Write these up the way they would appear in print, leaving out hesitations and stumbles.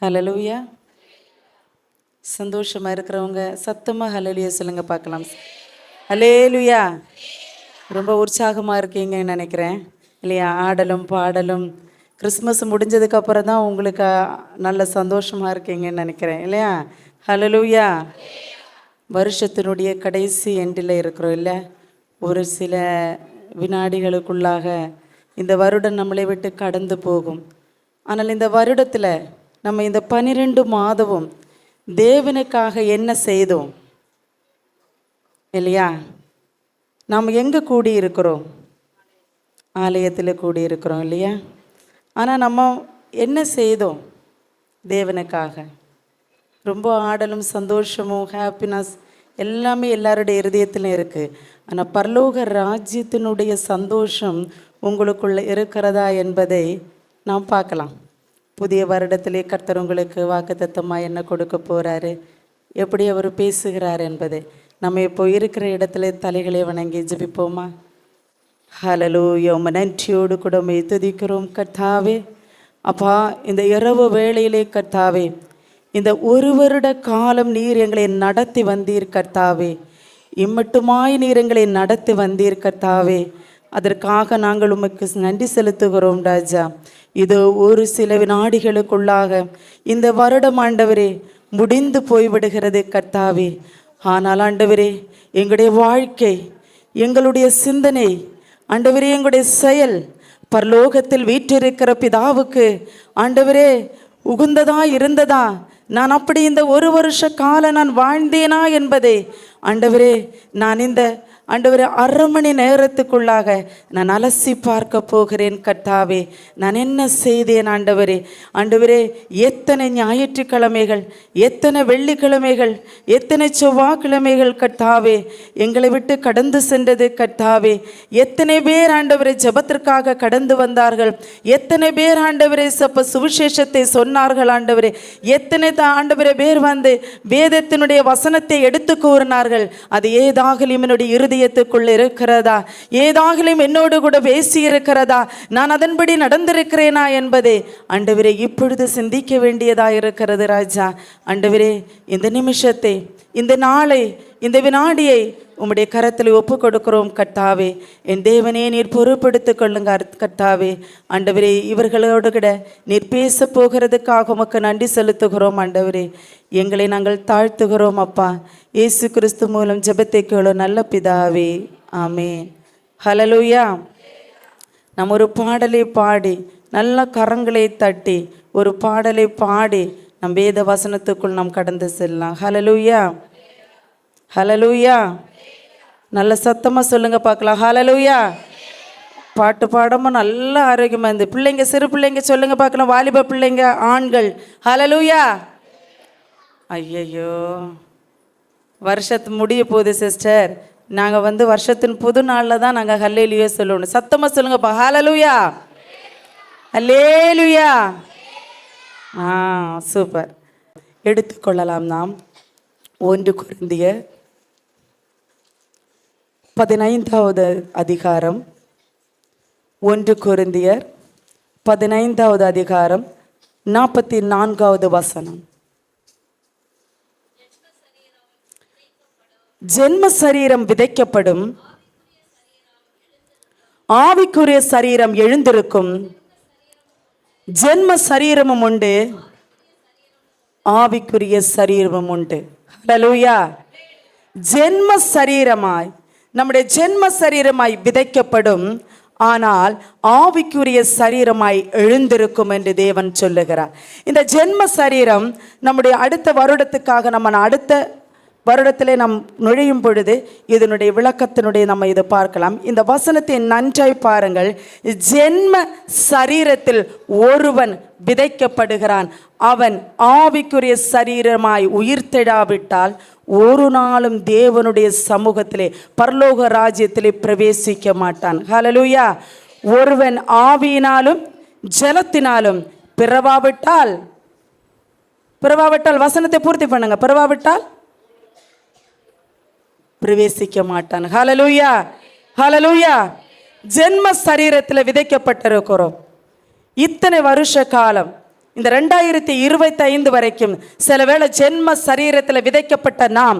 ஹல்லேலூயா. சந்தோஷமாக இருக்கிறவங்க சத்தமாக ஹல்லேலூயா சொல்லுங்க பார்க்கலாம். ஹல்லேலூயா. ரொம்ப உற்சாகமாக இருக்கீங்கன்னு நினைக்கிறேன் இல்லையா? ஆடலும் பாடலும் கிறிஸ்மஸ் முடிஞ்சதுக்கப்புறம் தான் உங்களுக்கு நல்ல சந்தோஷமாக இருக்கீங்கன்னு நினைக்கிறேன் இல்லையா? ஹல்லேலூயா. வருஷத்தினுடைய கடைசி எண்டில் இருக்கிறோம் இல்லை? ஒரு சில வினாடிகளுக்குள்ளாக இந்த வருடம் நம்மளை விட்டு கடந்து போகும். ஆனால் இந்த வருடத்தில் நம்ம இந்த 12 மாதமும் தேவனுக்காக என்ன செய்தோம் இல்லையா? நாம் எங்கே கூடியிருக்கிறோம்? ஆலயத்தில் கூடியிருக்கிறோம் இல்லையா? ஆனால் நம்ம என்ன செய்தோம் தேவனுக்காக? ரொம்ப ஆடலும் சந்தோஷமும் ஹாப்பினஸ் எல்லாமே எல்லாருடைய இருதயத்திலும் இருக்குது. ஆனால் பரலோக ராஜ்யத்தினுடைய சந்தோஷம் உங்களுக்குள்ளே இருக்கிறதா என்பதை நாம் பார்க்கலாம். புதிய வருடத்திலே கர்த்தர் உங்களுக்கு வாக்குத்தத்தமாக என்ன கொடுக்க போகிறாரு, எப்படி அவர் பேசுகிறார் என்பதை நம்ம இப்போ இருக்கிற இடத்துல தலைகளை வணங்கி ஜெபிப்போமா? ஹல்லேலூயா. நன்றியோடு கூட துதிக்கிறோம் கர்த்தாவே. அப்பா, இந்த இரவு வேளையிலே கர்த்தாவே, இந்த ஒரு வருட காலம் நீர் எங்களை நடத்தி வந்தீர் கர்த்தாவே. இம்மட்டுமாய் நீர் எங்களை நடத்தி வந்தீர் கர்த்தாவே. அதற்காக நாங்கள் உமக்கு நன்றி செலுத்துகிறோம் ராஜா. இது ஒரு சில வினாடிகளுக்குள்ளாக இந்த வருடம் ஆண்டவரே முடிந்து போய்விடுகிறது கர்த்தாவே. ஆனால் ஆண்டவரே, எங்களுடைய வாழ்க்கை, எங்களுடைய சிந்தனை ஆண்டவரே, எங்களுடைய செயல் பரலோகத்தில் வீற்றிருக்கிற பிதாவுக்கு ஆண்டவரே உகுந்ததா இருந்ததா? நான் அப்படி இந்த ஒரு வருஷ காலம் நான் வாழ்ந்தேனா என்பதை ஆண்டவரே நான் இந்த ஆண்டவரே 1/2 மணி நேரத்துக்குள்ளாக நான் அலசி பார்க்க போகிறேன் கர்த்தாவே. நான் என்ன செய்தேன் ஆண்டவரே? ஆண்டவரே, எத்தனை ஞாயிற்றுக்கிழமைகள், எத்தனை வெள்ளிக்கிழமைகள், எத்தனை செவ்வாய்க்கிழமைகள் கர்த்தாவே எங்களை விட்டு கடந்து சென்றது கர்த்தாவே. எத்தனை பேர் ஆண்டவரே ஜெபத்திற்காக கடந்து வந்தார்கள், எத்தனை பேர் ஆண்டவரே சுவிசேஷத்தை சொன்னார்கள் ஆண்டவரே, எத்தனை ஆண்டவரே பேர் வந்து வேதத்தினுடைய வசனத்தை எடுத்து கூறினார்கள். அது ஏதாகலும் என்னுடைய இருதயத்துக்குள்ள இருக்கிறதா? ஏதாகலும் என்னோடு கூட பேசி இருக்கிறதா? நான் அதன்படி நடந்திருக்கிறேனா என்பதை ஆண்டவரே இப்பொழுது சிந்திக்க வேண்டியதா இருக்கிறது ராஜா. ஆண்டவரே, இந்த நிமிஷத்தை, இந்த நாளை, இந்த வினாடியை உம்முடைய கரத்தில் ஒப்பு கொடுக்கிறோம் கர்த்தாவே. என் தேவனே, நீர் பொறுப்படுத்திக் கொள்ளுங்க கர்த்தாவே. ஆண்டவரே, இவர்களோடு கூட நீர் பேச போகிறதுக்காக உமக்கு நன்றி செலுத்துகிறோம் ஆண்டவரே. எங்களை நாங்கள் தாழ்த்துகிறோம் அப்பா. இயேசு கிறிஸ்து மூலம் ஜெபத்தை கேளு நல்ல பிதாவே, ஆமென். ஹல்லேலூயா. நம்ம ஒரு பாடலை பாடி, நல்ல கரங்களை தட்டி ஒரு பாடலை பாடி நம் வேத வசனத்துக்குள் நாம் கடந்து செல்லலாம். ஹல்லேலூயா. ஹல்லேலூயா. நல்ல சத்தமாக சொல்லுங்க பார்க்கலாம். ஹல்லேலூயா. பாட்டு பாடாமல் நல்ல ஆரோக்கியமாக இருந்து பிள்ளைங்க, சிறு பிள்ளைங்க சொல்லுங்க பார்க்கலாம். வாலிப பிள்ளைங்க, ஆண்கள், ஹல்லேலூயா. ஐயையோ, வருஷத்து முடிய போகுது சிஸ்டர். நாங்கள் வருஷத்தின் புது நாளில் தான் நாங்கள் ஹல்லேலூயா சொல்லணும். சத்தமாக சொல்லுங்கப்பா. ஹல்லேலூயா. ஹல்லேலூயா. சூப்பர். எடுத்துக்கொள்ளலாம் நாம் 1 கொரிந்தியர் 15வது அதிகாரம். 1 கொரிந்தியர் 15வது அதிகாரம் 44வது வசனம். ஜென்ம சரீரம் விதைக்கப்படும், ஆவிக்குரிய சரீரம் எழுந்திருக்கும். ஜென்ம சரீரமும் உண்டு, ஆவிக்குரிய சரீரமும் உண்டு. ஹல்லேலூயா. ஜென்ம சரீரமாய், நம்முடைய ஜென்ம சரீரமாய் விதைக்கப்படும், ஆனால் ஆவிக்குரிய சரீரமாய் எழுந்திருக்கும் என்று தேவன் சொல்லுகிறார். இந்த ஜென்ம சரீரம் நம்முடைய அடுத்த வருடத்துக்காக நம்ம அடுத்த வருடத்திலே நாம் நுழையும் பொழுது இதனுடைய விளக்கத்தினுடைய நம்ம இதை பார்க்கலாம். இந்த வசனத்தை நன்றாய் பாருங்கள். ஜென்ம சரீரத்தில் ஒருவன் விதைக்கப்படுகிறான், அவன் ஆவிக்குரிய சரீரமாய் உயிர்த்தெழாவிட்டால் ஒரு நாளும் தேவனுடைய சமூகத்திலே பரலோக ராஜ்யத்திலே பிரவேசிக்க மாட்டான். ஹல்லேலூயா. ஒருவன் ஆவியினாலும் ஜலத்தினாலும் பிறவாவிட்டால் வசனத்தை பூர்த்தி பண்ணுங்க, பிறவாவிட்டால் பிரவேசிக்க மாட்டான். ஹல்லேலூயா. ஹல்லேலூயா. ஜென்ம சரீரத்தில் விதைக்கப்பட்டிருக்கிறோம். இத்தனை வருஷ காலம் இந்த 2025 வரைக்கும் சில வேளை ஜென்ம சரீரத்தில் விதைக்கப்பட்ட நாம்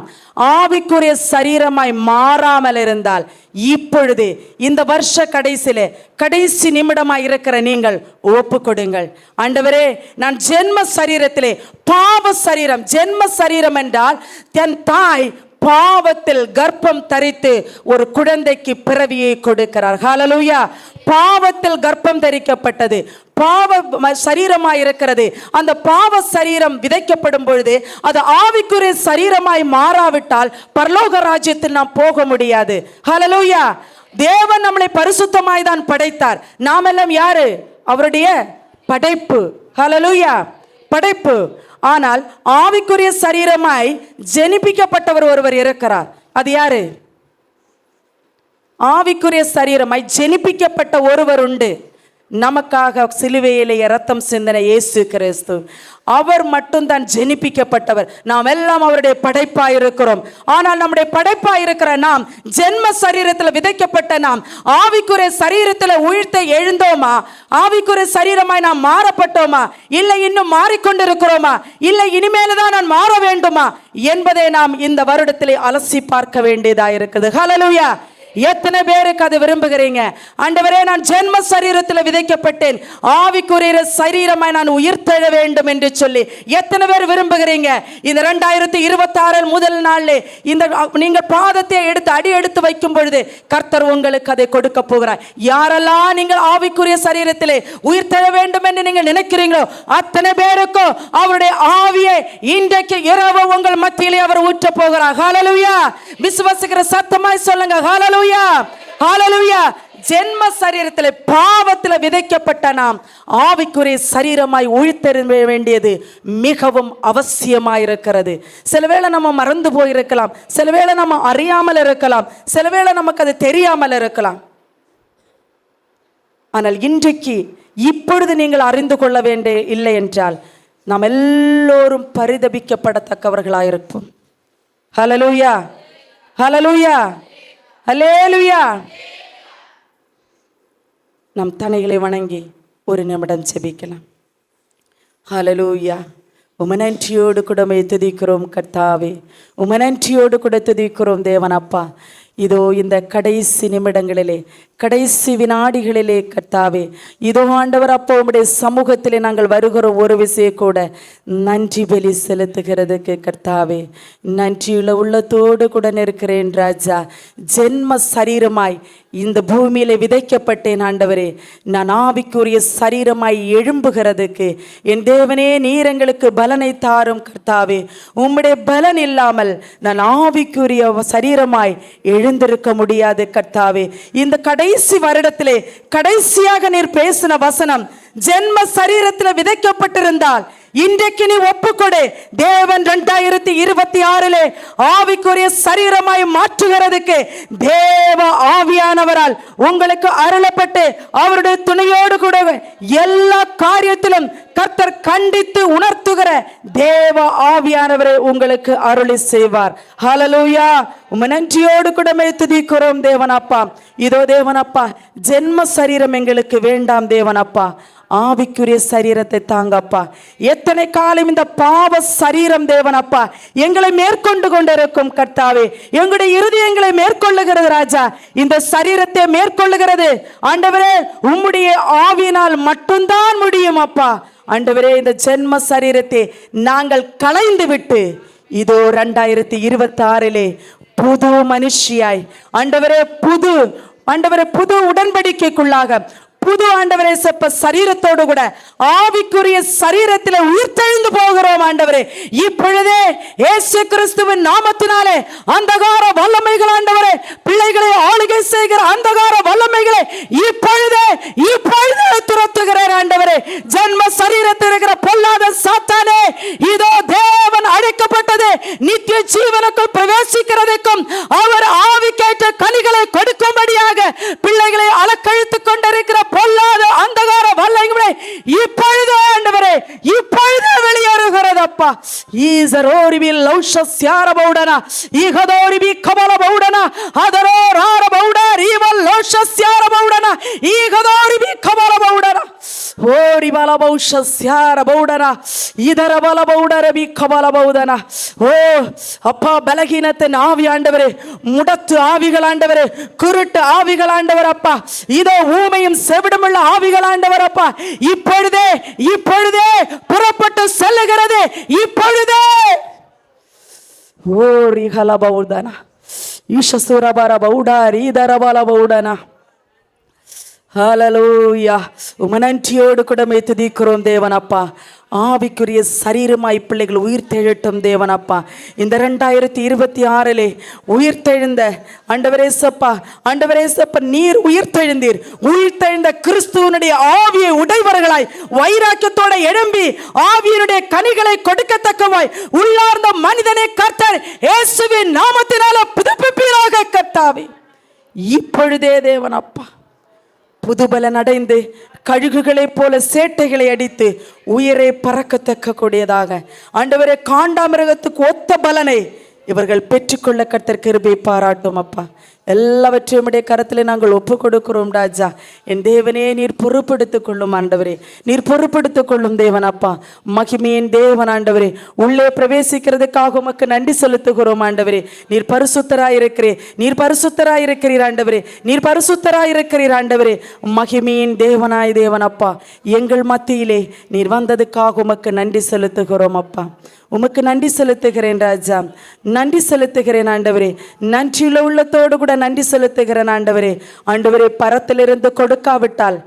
ஆவிக்குரிய சரீரமாய் மாறாமல் இருந்தால், இப்பொழுது இந்த வருஷ கடைசி நிமிடமாய் இருக்கிற நீங்கள் ஒப்பு கொடுங்கள். ஆண்டவரே, நான் ஜென்ம சரீரத்திலே பாவ சரீரம், ஜென்ம சரீரம் என்றால் தன் தாய் பாவத்தில் கர்ப்பம் தரித்து ஒரு குழந்தைக்கு பிறவியை கொடுக்கிறார். ஹல்லேலூயா. பாவத்தில் கர்ப்பம் தரிக்கப்பட்டது, பாவ சரீரமாய் இருக்கிறது. அந்த பாவ சரீரம் விதைக்கப்படும் பொழுது அது ஆவிக்குரிய சரீரமாய் மாறாவிட்டால் பரலோக ராஜ்யத்தில் நாம் போக முடியாது. ஹல்லேலூயா. தேவன் நம்மளை பரிசுத்தமாய் தான் படைத்தார். நாம் எல்லாம் யாரு? அவருடைய படைப்பு. ஹல்லேலூயா, படைப்பு. ஆனால் ஆவிக்குரிய சரீரமாய் ஜெனிப்பிக்கப்பட்டவர் ஒருவர் இருக்கிறார். அது யாரு? ஆவிக்குரிய சரீரமாய் ஜெனிப்பிக்கப்பட்ட ஒருவர் உண்டு. நமக்காக சிலுவையிலே இரத்தம் சிந்தின இயேசு கிறிஸ்து, அவர் மட்டும்தான் ஜெனிப்பிக்கப்பட்டவர். நாம் எல்லாம் அவருடைய படைப்பாய் இருக்கிறோம். ஆனால் நம்முடைய படைப்பாய் இருக்கிற நாம், ஜென்ம சரீரத்தில் விதைக்கப்பட்ட நாம், ஆவிக்குரிய சரீரத்தில் உயிர்த்த எழுந்தோமா? ஆவிக்குரிய சரீரமாய் நாம் மாறப்பட்டோமா? இல்லை இன்னும் மாறிக்கொண்டிருக்கிறோமா? இல்லை இனிமேல் தான் நான் மாற வேண்டுமா என்பதை நாம் இந்த வருடத்திலே அலசி பார்க்க வேண்டியதாக இருக்குது. ஹல்லேலூயா. எத்தனை பேருக்கு அது விரும்புகிறீங்க? ஆண்டவரே, நான் ஜென்ம சரீரத்தில் விதைக்கப்பட்டேன், ஆவிக்குரிய சரீரமாய் நான் உயிர்த்தெழ வேண்டும் என்று சொல்லி எத்தனை பேர் விரும்புகிறீங்க? இந்த 2026 முதல் நாளிலே இந்த நீங்கள் பாதத்தை அடி எடுத்து வைக்கும் பொழுது கர்த்தர் உங்களுக்கு அதை கொடுக்க போகிறார். யாரெல்லாம் நீங்கள் ஆவிக்குரிய சரீரத்திலே உயிர்த்தெழ வேண்டும் என்று நீங்கள் நினைக்கிறீங்களோ அத்தனை பேருக்கும் அவருடைய ஆவியை இன்றைக்கு இரவு உங்கள் மத்தியிலே அவர் ஊற்ற போகிறார். ஹல்லேலூயா. விசுவாசிக்கிற சத்தமாய் சொல்லுங்க, ஹல்லேலூயா, ஹல்லேலூயா. ஜென்ம சரீரத்தில் பாவத்தில் விதைக்கப்பட்ட நாம் ஆவிக்குரிய சரீரமாய் உயிர்த்தெழ வேண்டியது மிகவும் அவசியமாயிருக்கிறது. சில வேளை நம்ம மறந்து போயிருக்கலாம், சில வேளை நம்ம அறியாமல் இருக்கலாம், சில வேளை நமக்கு அது தெரியாமல் இருக்கலாம். ஆனால் இன்றைக்கு இப்பொழுது நீங்கள் அறிந்து கொள்ள வேண்டிய இல்லை என்றால் நாம் எல்லோரும் பரிதபிக்கப்படத்தக்கவர்களாயிருப்போம். ஹல்லேலூயா, ஹல்லேலூயா, ஹல்லேலூயா. நம் தலைகளை வணங்கி ஒரு நிமிடம் ஜெபிக்கலாம். ஹல்லேலூயா. உம்மை நன்றியோடு கூட துதிக்கிறோம் கர்த்தாவே, உம்மை நன்றியோடு கூட துதிக்கிறோம் தேவனப்பா. இதோ இந்த கடைசி நிமிடங்களிலே, கடைசி வினாடிகளிலே கர்த்தாவே, இதோ ஆண்டவர் அப்போ உம்முடைய சமூகத்திலே நாங்கள் வருகிற ஒரு விஷயம் கூட நன்றி பலி செலுத்துகிறதுக்கு கர்த்தாவே நன்றியுள்ள உள்ளத்தோடு கூட நிற்கிறேன் ராஜா. ஜென்ம சரீரமாய் இந்த பூமியிலே விதைக்கப்பட்டேன் ஆண்டவரே, நான் ஆவிக்குரிய சரீரமாய் எழும்புகிறதுக்கு என் தேவனே நீர் எங்களுக்கு பலனை தாரும் கர்த்தாவே. உம்முடைய பலன் இல்லாமல் நான் ஆவிக்குரிய சரீரமாய் எழுந்திருக்க முடியாது கர்த்தாவே. இந்த கடைசி வருடத்திலே கடைசியாக நீர் பேசின வசனம் ஜென்ம சரீரத்தில் விதைக்கப்பட்டிருந்தால் இன்றைக்கு நீ ஒப்புக்கொடு. தேவன் 2026 ஆவிக்குரிய சரீரமாய் மாற்றுகிறதுக்கு தேவ ஆவியானவரால் உங்களுக்கு அருளப்பட்டு அவருடைய துணையோடு கூட எல்லா காரியத்திலும் கர்த்தர் கண்டித்து உணர்த்துகிற தேவ ஆவியானவரை உங்களுக்கு அருளி செய்வார். ஹல்லேலூயா. உம்மை நன்றியோடு கூட துதிக்கிறோம் தேவனப்பா. இதோ தேவனப்பா, ஜென்ம சரீரம் எங்களுக்கு வேண்டாம் தேவனப்பா, ஆவிக்குரிய சரீரத்தை தாங்கப்பா. எத்தனை காலம் இந்த பாவ சரீரம் தேவனப்பா எங்களை மேற்கொண்டு கொண்டிருக்கும் கர்த்தாவே. எங்களுடைய இருதயங்களை மேற்கொள்ளுகிறது ராஜா, இந்த சரீரத்தை மேற்கொள்ளுகிறது ஆண்டவரே. உம்முடைய ஆவியினால் மட்டும்தான் முடியும் அப்பா. ஆண்டவரே, இந்த ஜென்ம சரீரத்தை நாங்கள் களைந்து விட்டு இதோ 2026 புது மனுஷியாய் ஆண்டவரே, புது உடன்படிக்கைக்குள்ளாக புது ஆண்டவரே செப்ப சரீரத்தோடு கூட ஆவிக்குரிய சரீரத்தில் உயிர்த்தெழுந்து போகிறோம் ஆண்டவரே. இப்பொழுதே இயேசு கிறிஸ்துவின் நாமத்தினாலே அந்தகார வல்லமைகள் ஆண்டவரே, பிள்ளைகளை ஆளுகை செய்கிற அந்தகார வல்லமைகளை இப்பொழுதே துரத்துகிறேன் ஆண்டவரே. ஜென்ம சரீரத்தில் இருக்கிற பொல்லாத சாத்தானே, இதோ தேவன் அழைக்கப்பட்டது நித்திய ஜீவனுக்குள் பிரவேசிக்கிறதுக்கும் அவர் ஆவிக்கேற்ற கனிகளை கொடுக்கும்படியாக பிள்ளைகளை அலக்கழித்துக் கொண்டிருக்கிற பொல்லாத அந்தகார வல்லமைகளை இப்பொழுது ஆண்டவரே இப்பொழுது வெளியேறுகிறதப்பா. ஈசரோரிபி லௌஷஸ்யாரபௌடனா ஈகதோரிபி கமலபௌடனா அதரோராரபௌடா ஈவல் லௌஷஸ்யாரபௌடனா ஈகதோரிபி கமலபௌடனா. ஓரி பலபௌஷஸ்யார பௌடனா இதர பலபௌடர பிக்கபல பௌதனா. ஓ அப்பா, பலகீனத்தின் ஆவி ஆண்டவரே, முடத்து ஆவிகள் ஆண்டவரே, குருட்டு ஆவிகள் ஆண்டவர் அப்பா, இதோ ஊமையும் செவிடுமுள்ள ஆவிகள் ஆண்டவர் அப்பா, இப்பொழுதே இப்பொழுதே புறப்பட்டு செல்லுகிறது, இப்பொழுதே. ஓரி ஹலபௌதனா ஈஷசுரபர பௌடாரி இதரபல பௌடனா. ஹல்லேலூயா. உமனன்றியோடு கூட துதிக்கிறோம் தேவனப்பா. ஆவிக்குரிய சரீரமாய் பிள்ளைகள் உயிர் தெழட்டும் தேவனப்பா. இந்த 2026 உயிர் தெழுந்த ஆண்டவரேசப்பா, ஆண்டவரேசப்பா, நீர் உயிர் தெழுந்தீர். உயிர் தெழுந்த கிறிஸ்துவனுடைய ஆவியை உடையவர்களாய் வைராக்கியத்தோட எழும்பி ஆவியினுடைய கனிகளை கொடுக்கத்தக்கவாய் உள்ளார்ந்த மனிதனை கர்த்தர் இயேசுவின் நாமத்தினால புதுப்பிப்பீராக கர்த்தாவே. இப்பொழுதே தேவனப்பா, புதுபலன் அடைந்து கழுகுகளைப் போல சேட்டைகளை அடித்து உயிரை பறக்கத்தக்க கூடியதாக ஆண்டவரே, காண்டாமிருகத்துக்கு ஒத்த பலனை இவர்கள் பெற்றுக்கொள்ள கர்த்தர் கிருபை பாராட்டும் அப்பா. எல்லாவற்றையும் உடைய கரத்தில் நாங்கள் ஒப்பு கொடுக்கிறோம் ராஜா. என் தேவனே, நீர் பொறுப்படுத்திக் கொள்ளும் ஆண்டவரே, நீர் பொறுப்படுத்திக் கொள்ளும் தேவன் அப்பா. மகிமையின் தேவன் ஆண்டவரே, உள்ளே பிரவேசிக்கிறதுக்காக உமக்கு நன்றி செலுத்துகிறோம் ஆண்டவரே. நீர் பரிசுத்தராயிருக்கிறீர், நீர் பரிசுத்தராயிருக்கிறீர் ஆண்டவரே, நீர் பரிசுத்தராயிருக்கிறீர் ஆண்டவரே. மகிமையின் தேவனாய் தேவன் அப்பா, எங்கள் மத்தியிலே நீர் வந்ததுக்காக உமக்கு நன்றி செலுத்துகிறோம் அப்பா. உமக்கு நன்றி செலுத்துகிறேன் ராஜா, நன்றி செலுத்துகிறேன் ஆண்டவரே. நன்றியுள்ள உள்ளத்தோடு கூட நன்றி செலுத்துகிறேன் ஆண்டவரே. ஆண்டவரே, பரத்திலிருந்து கொடுக்காவிட்டால்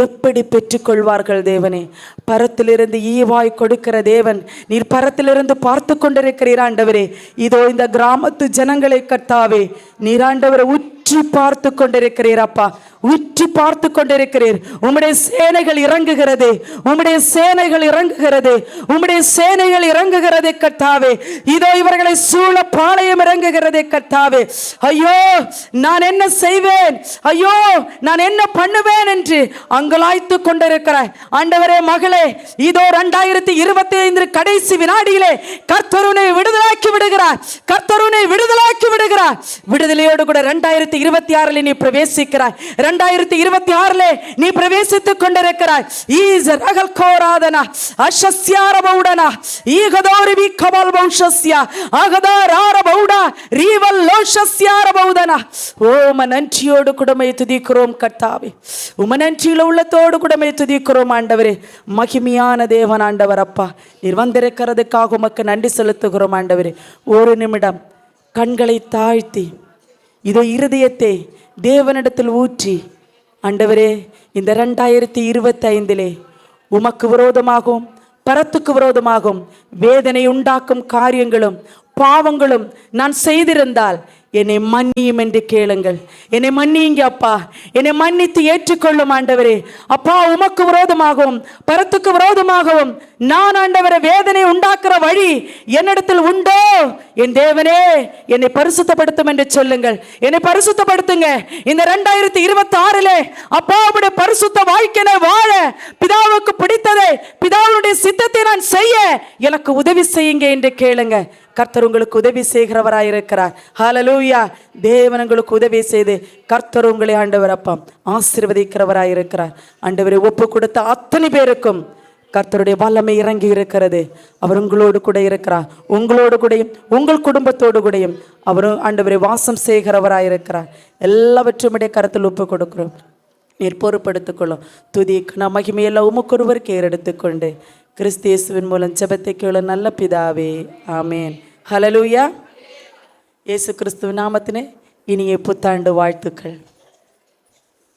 எப்படி பெற்றுக்கொள்வார்கள் தேவனே? பரத்திலிருந்து ஈவாய் கொடுக்கிற தேவன், நீர் பரத்திலிருந்து பார்த்து கொண்டிருக்கிறீர் ஆண்டவரே. இதோ இந்த கிராமத்து ஜனங்களை கர்த்தாவே, நீர் ஆண்டவரை உற்று பார்த்து கொண்டிருக்கிறீர் அப்பா, உற்று பார்த்து கொண்டிருக்கிறீர். உம்முடைய சேனைகள் இறங்குகிறது, உம்முடைய சேனைகள் இறங்குகிறது, உம்முடைய சேனைகள் இறங்குகிறது கர்த்தாவே. இதோ இவர்களை சூழ பாளையம் இறங்குகிறது கர்த்தாவே. ஐயோ, நான் என்ன செய்வேன், ஐயோ நான் என்ன பண்ணுவேன் என்று அங்கலாய்த்து கொண்டிருக்கிறாய் ஆண்டவரே. மகளே, இதோ 2025 கடைசி வினாடியிலே கர்த்தருனை விடுதலாக்கி விடுகிறார், கர்த்தருனை விடுதலாக்கி விடுகிறார். விடுதலையோடு கூட 2026 நீ பிரவேசிக்கிறாய், 2026 நீ பிரவேசித்துக் கொண்டிருக்கிறாய். ஈசரகல் கோராதனா அஷஸ்யார பௌடனா ஈகதோரி விகபல் பௌஷஸ்யா அகதாரார பௌடா ரீவல் லோஷஸ்யார பௌதனா. ஓம நன்றியோடு கூடமே துதிக்கிறோம் கர்த்தாவே, உம நன்றியுள்ள உள்ளத்தோடு கூடமே துதிக்கிறோம் ஆண்டவரே. மகிமையான தேவன் ஆண்டவர் அப்பா, நீர் வந்திருக்கிறதுக்காக உமக்கு நன்றி செலுத்துகிறோம் ஆண்டவரே. ஒரு நிமிடம் கண்களை தாழ்த்தி இதோ இருதயத்தை தேவனிடத்தில் ஊற்றி, ஆண்டவரே, இந்த 2025 உமக்கு விரோதமாகவும் பரத்துக்கு விரோதமாகவும் வேதனை உண்டாக்கும் காரியங்களும் பாவங்களும் நான் செய்திருந்தால் என்னை மன்னியும் என்று கேளுங்கள். என்னை மன்னியுங்க அப்பா, என்னை மன்னித்து ஏற்றுக்கொள்ளும் ஆண்டவரே. அப்பா, உமக்கு விரோதமாகவும் பரத்துக்கு விரோதமாகவும் நான் ஆண்டவரை வேதனை உண்டாக்குற வழி என்னிடத்தில் உண்டோ? என் தேவனே, என்னை பரிசுத்தப்படுத்தும் என்று சொல்லுங்கள். என்னை பரிசுத்தப்படுத்துங்க. இந்த 2026 அப்பா, உம்முடைய பரிசுத்த வாழ்க்கையை வாழ, பிதாவுக்கு பிடித்ததை, பிதாவுடைய சித்தத்தை நான் செய்ய எனக்கு உதவி செய்யுங்க என்று கேளுங்க. கர்த்தர் உங்களுக்கு உதவி செய்கிறவராயிருக்கிறார். ஹல்லேலூயா. தேவன் உங்களுக்கு உதவி செய்து கர்த்தர் உங்களை ஆண்டவர் அப்பா ஆசீர்வதிக்கிறவராயிருக்கிறார். ஆண்டவரை ஒப்பு கொடுத்த அத்தனை பேருக்கும் கர்த்தருடைய வல்லமை இறங்கி இருக்கிறது. அவர் உங்களோடு கூட இருக்கிறார், உங்களோடு கூடயும் உங்கள் குடும்பத்தோடு கூடயும் அவர் ஆண்டவரை வாசம் செய்கிறவராயிருக்கிறார். எல்லாவற்றும் கருத்தில் ஒப்பு கொடுக்கிறோம். நீர் பொறுப்படுத்திக் கொள்ளும். துதி கன மகிமையெல்லாம் உமக்கு ஒருவருக்கு ஏறெடுத்துக்கொண்டு கிறிஸ்து இயேசுவின் மூலம் ஜெபத்தை கேளு நல்ல பிதாவே, ஆமேன். ஹல்லேலூயா. இயேசு கிறிஸ்துவின் நாமத்தினே இனிய புத்தாண்டு வாழ்த்துக்கள்.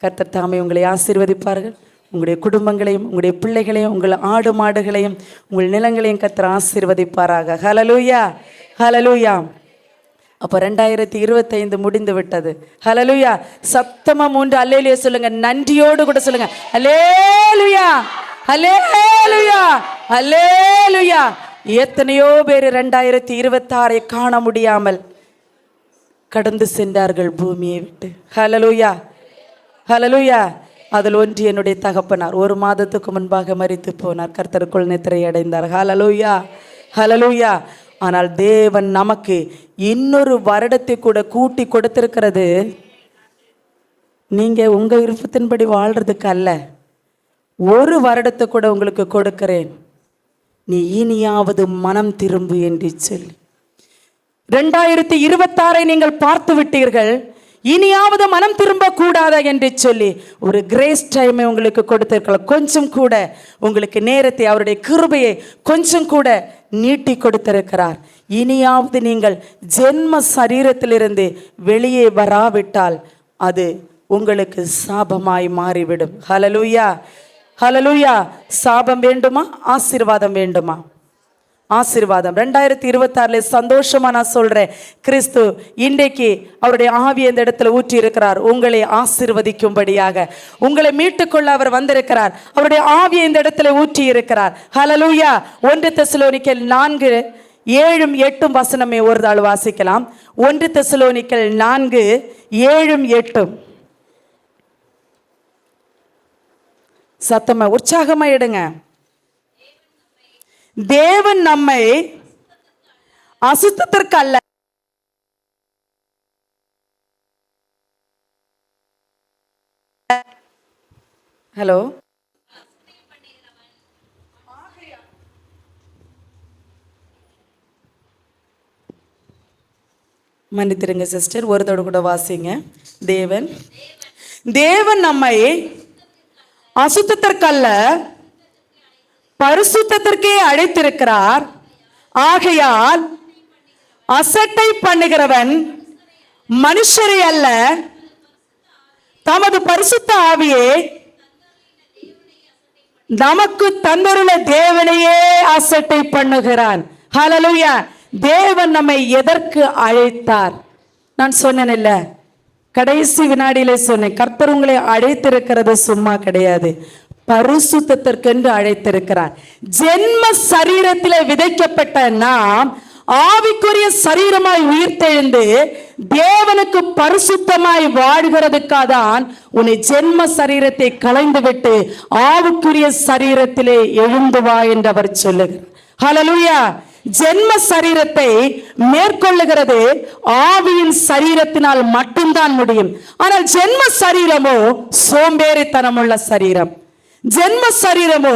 கர்த்தர் தாமே உங்களை ஆசீர்வதிப்பார்கள். உங்களுடைய குடும்பங்களையும் உங்களுடைய பிள்ளைகளையும் உங்கள் ஆடு மாடுகளையும் உங்கள் நிலங்களையும் கர்த்தர் ஆசீர்வதிப்பாராக. ஹல்லேலூயா, ஹல்லேலூயா. அப்போ 2025 முடிந்து விட்டது. ஹல்லேலூயா. சத்தமா 3 அல்லேலூயா சொல்லுங்க. நன்றியோடு கூட சொல்லுங்க. அல்லேலூயா, அல்லேலூயா, அல்லேலூயா. எத்தனையோ பேர் 2026 காண முடியாமல் கடந்து சென்றார்கள் பூமியை விட்டு. ஹல்லேலூயா, ஹல்லேலூயா. அதில் ஒன்று என்னுடைய தகப்பனார் 1 மாதத்துக்கு முன்பாக மரித்து போனார். கர்த்தருக்குள் நித்திரை அடைந்தார். ஹல்லேலூயா, ஹல்லேலூயா. ஆனால் தேவன் நமக்கு இன்னொரு வருடத்தை கூட கூட்டி கொடுத்திருக்கிறது. நீங்க உங்க விருப்பத்தின்படி வாழ்றதுக்கு அல்ல, 1 வருடத்தை கூட உங்களுக்கு கொடுக்கிறேன், நீ இனியாவது மனம் திரும்பு என்று சொல்லி. 2026 நீங்கள் பார்த்து விட்டீர்கள், இனியாவது மனம் திரும்ப கூடாதா என்று சொல்லி ஒரு கிரேஸ் டைமை உங்களுக்கு கொடுத்திருக்கலாம். கொஞ்சம் கூட உங்களுக்கு நேரத்தை, அவருடைய கிருபையை கொஞ்சம் கூட நீட்டி கொடுத்திருக்கிறார். இனியாவது நீங்கள் ஜென்ம சரீரத்திலிருந்து வெளியே வராவிட்டால் அது உங்களுக்கு சாபமாய் மாறிவிடும். ஹல்லேலூயா, ஹல்லேலூயா. சாபம் வேண்டுமா, ஆசீர்வாதம் வேண்டுமா? ஆசீர்வாதம். 2026 சந்தோஷமா நான் சொல்றேன், கிறிஸ்து இன்றைக்கு அவருடைய ஆவியை இந்த இடத்துல ஊற்றி இருக்கிறார். உங்களை ஆசீர்வதிக்கும்படியாக, உங்களை மீட்டுக்கொள்ள அவர் வந்திருக்கிறார். அவருடைய ஆவியை இந்த இடத்துல ஊற்றி இருக்கிறார். ஹல்லேலூயா. 1 தெசலோனிக்கேயர் 4:7-8 வசனமே ஒரு நாள் வாசிக்கலாம். 1 தெசலோனிக்கேயர் 4:7-8. சத்தமா உற்சாகமா எடுங்க. தேவன் நம்மை அசுத்தத்திற்கு அல்ல, ஹலோ, மன்னித்திருங்க சிஸ்டர், ஒரு தடவை கூட வாசிங்க. தேவன் நம்மை அசுத்தத்திற்கல்ல பரிசுத்தத்திற்கே அழைத்திருக்கிறார். ஆகையால் அசட்டை பண்ணுகிறவன் மனுஷரை அல்ல, தமது பரிசுத்த ஆவியே நமக்கு தந்தருள தேவனையே அசட்டை பண்ணுகிறான். ஹல்லேலூயா. தேவன் நம்மை எதற்கு அழைத்தார்? நான் சொன்னேன் இல்ல, கடைசி வினாடியில சொன்னேன், கர்த்தர் உங்களை அழைத்திருக்கிறது சும்மா கிடையாது, பரிசுத்தத்திற்கென்று அழைத்திருக்கிறார். ஜென்ம சரீரத்திலே விதைக்கப்பட்ட நாம் ஆவிக்குரிய சரீரமாய் உயிர்த்தெழுந்து தேவனுக்கு பரிசுத்தமாய் வாழ்கிறதுக்காக தான் உன்னை ஜென்ம சரீரத்தை களைந்து விட்டு ஆவிக்குரிய சரீரத்திலே எழுந்து வா என்று அவர் சொல்லுகிறார். ஹல்லேலூயா. ஜென்ம சரீரத்தை மேற்கொள்ளுகிறது ஆவியின் சரீரத்தினால் மட்டும்தான் முடியும். ஆனால் ஜென்ம சரீரமோ சோம்பேறித்தனமுள்ள சரீரம். ஜென்ம சரீரமோ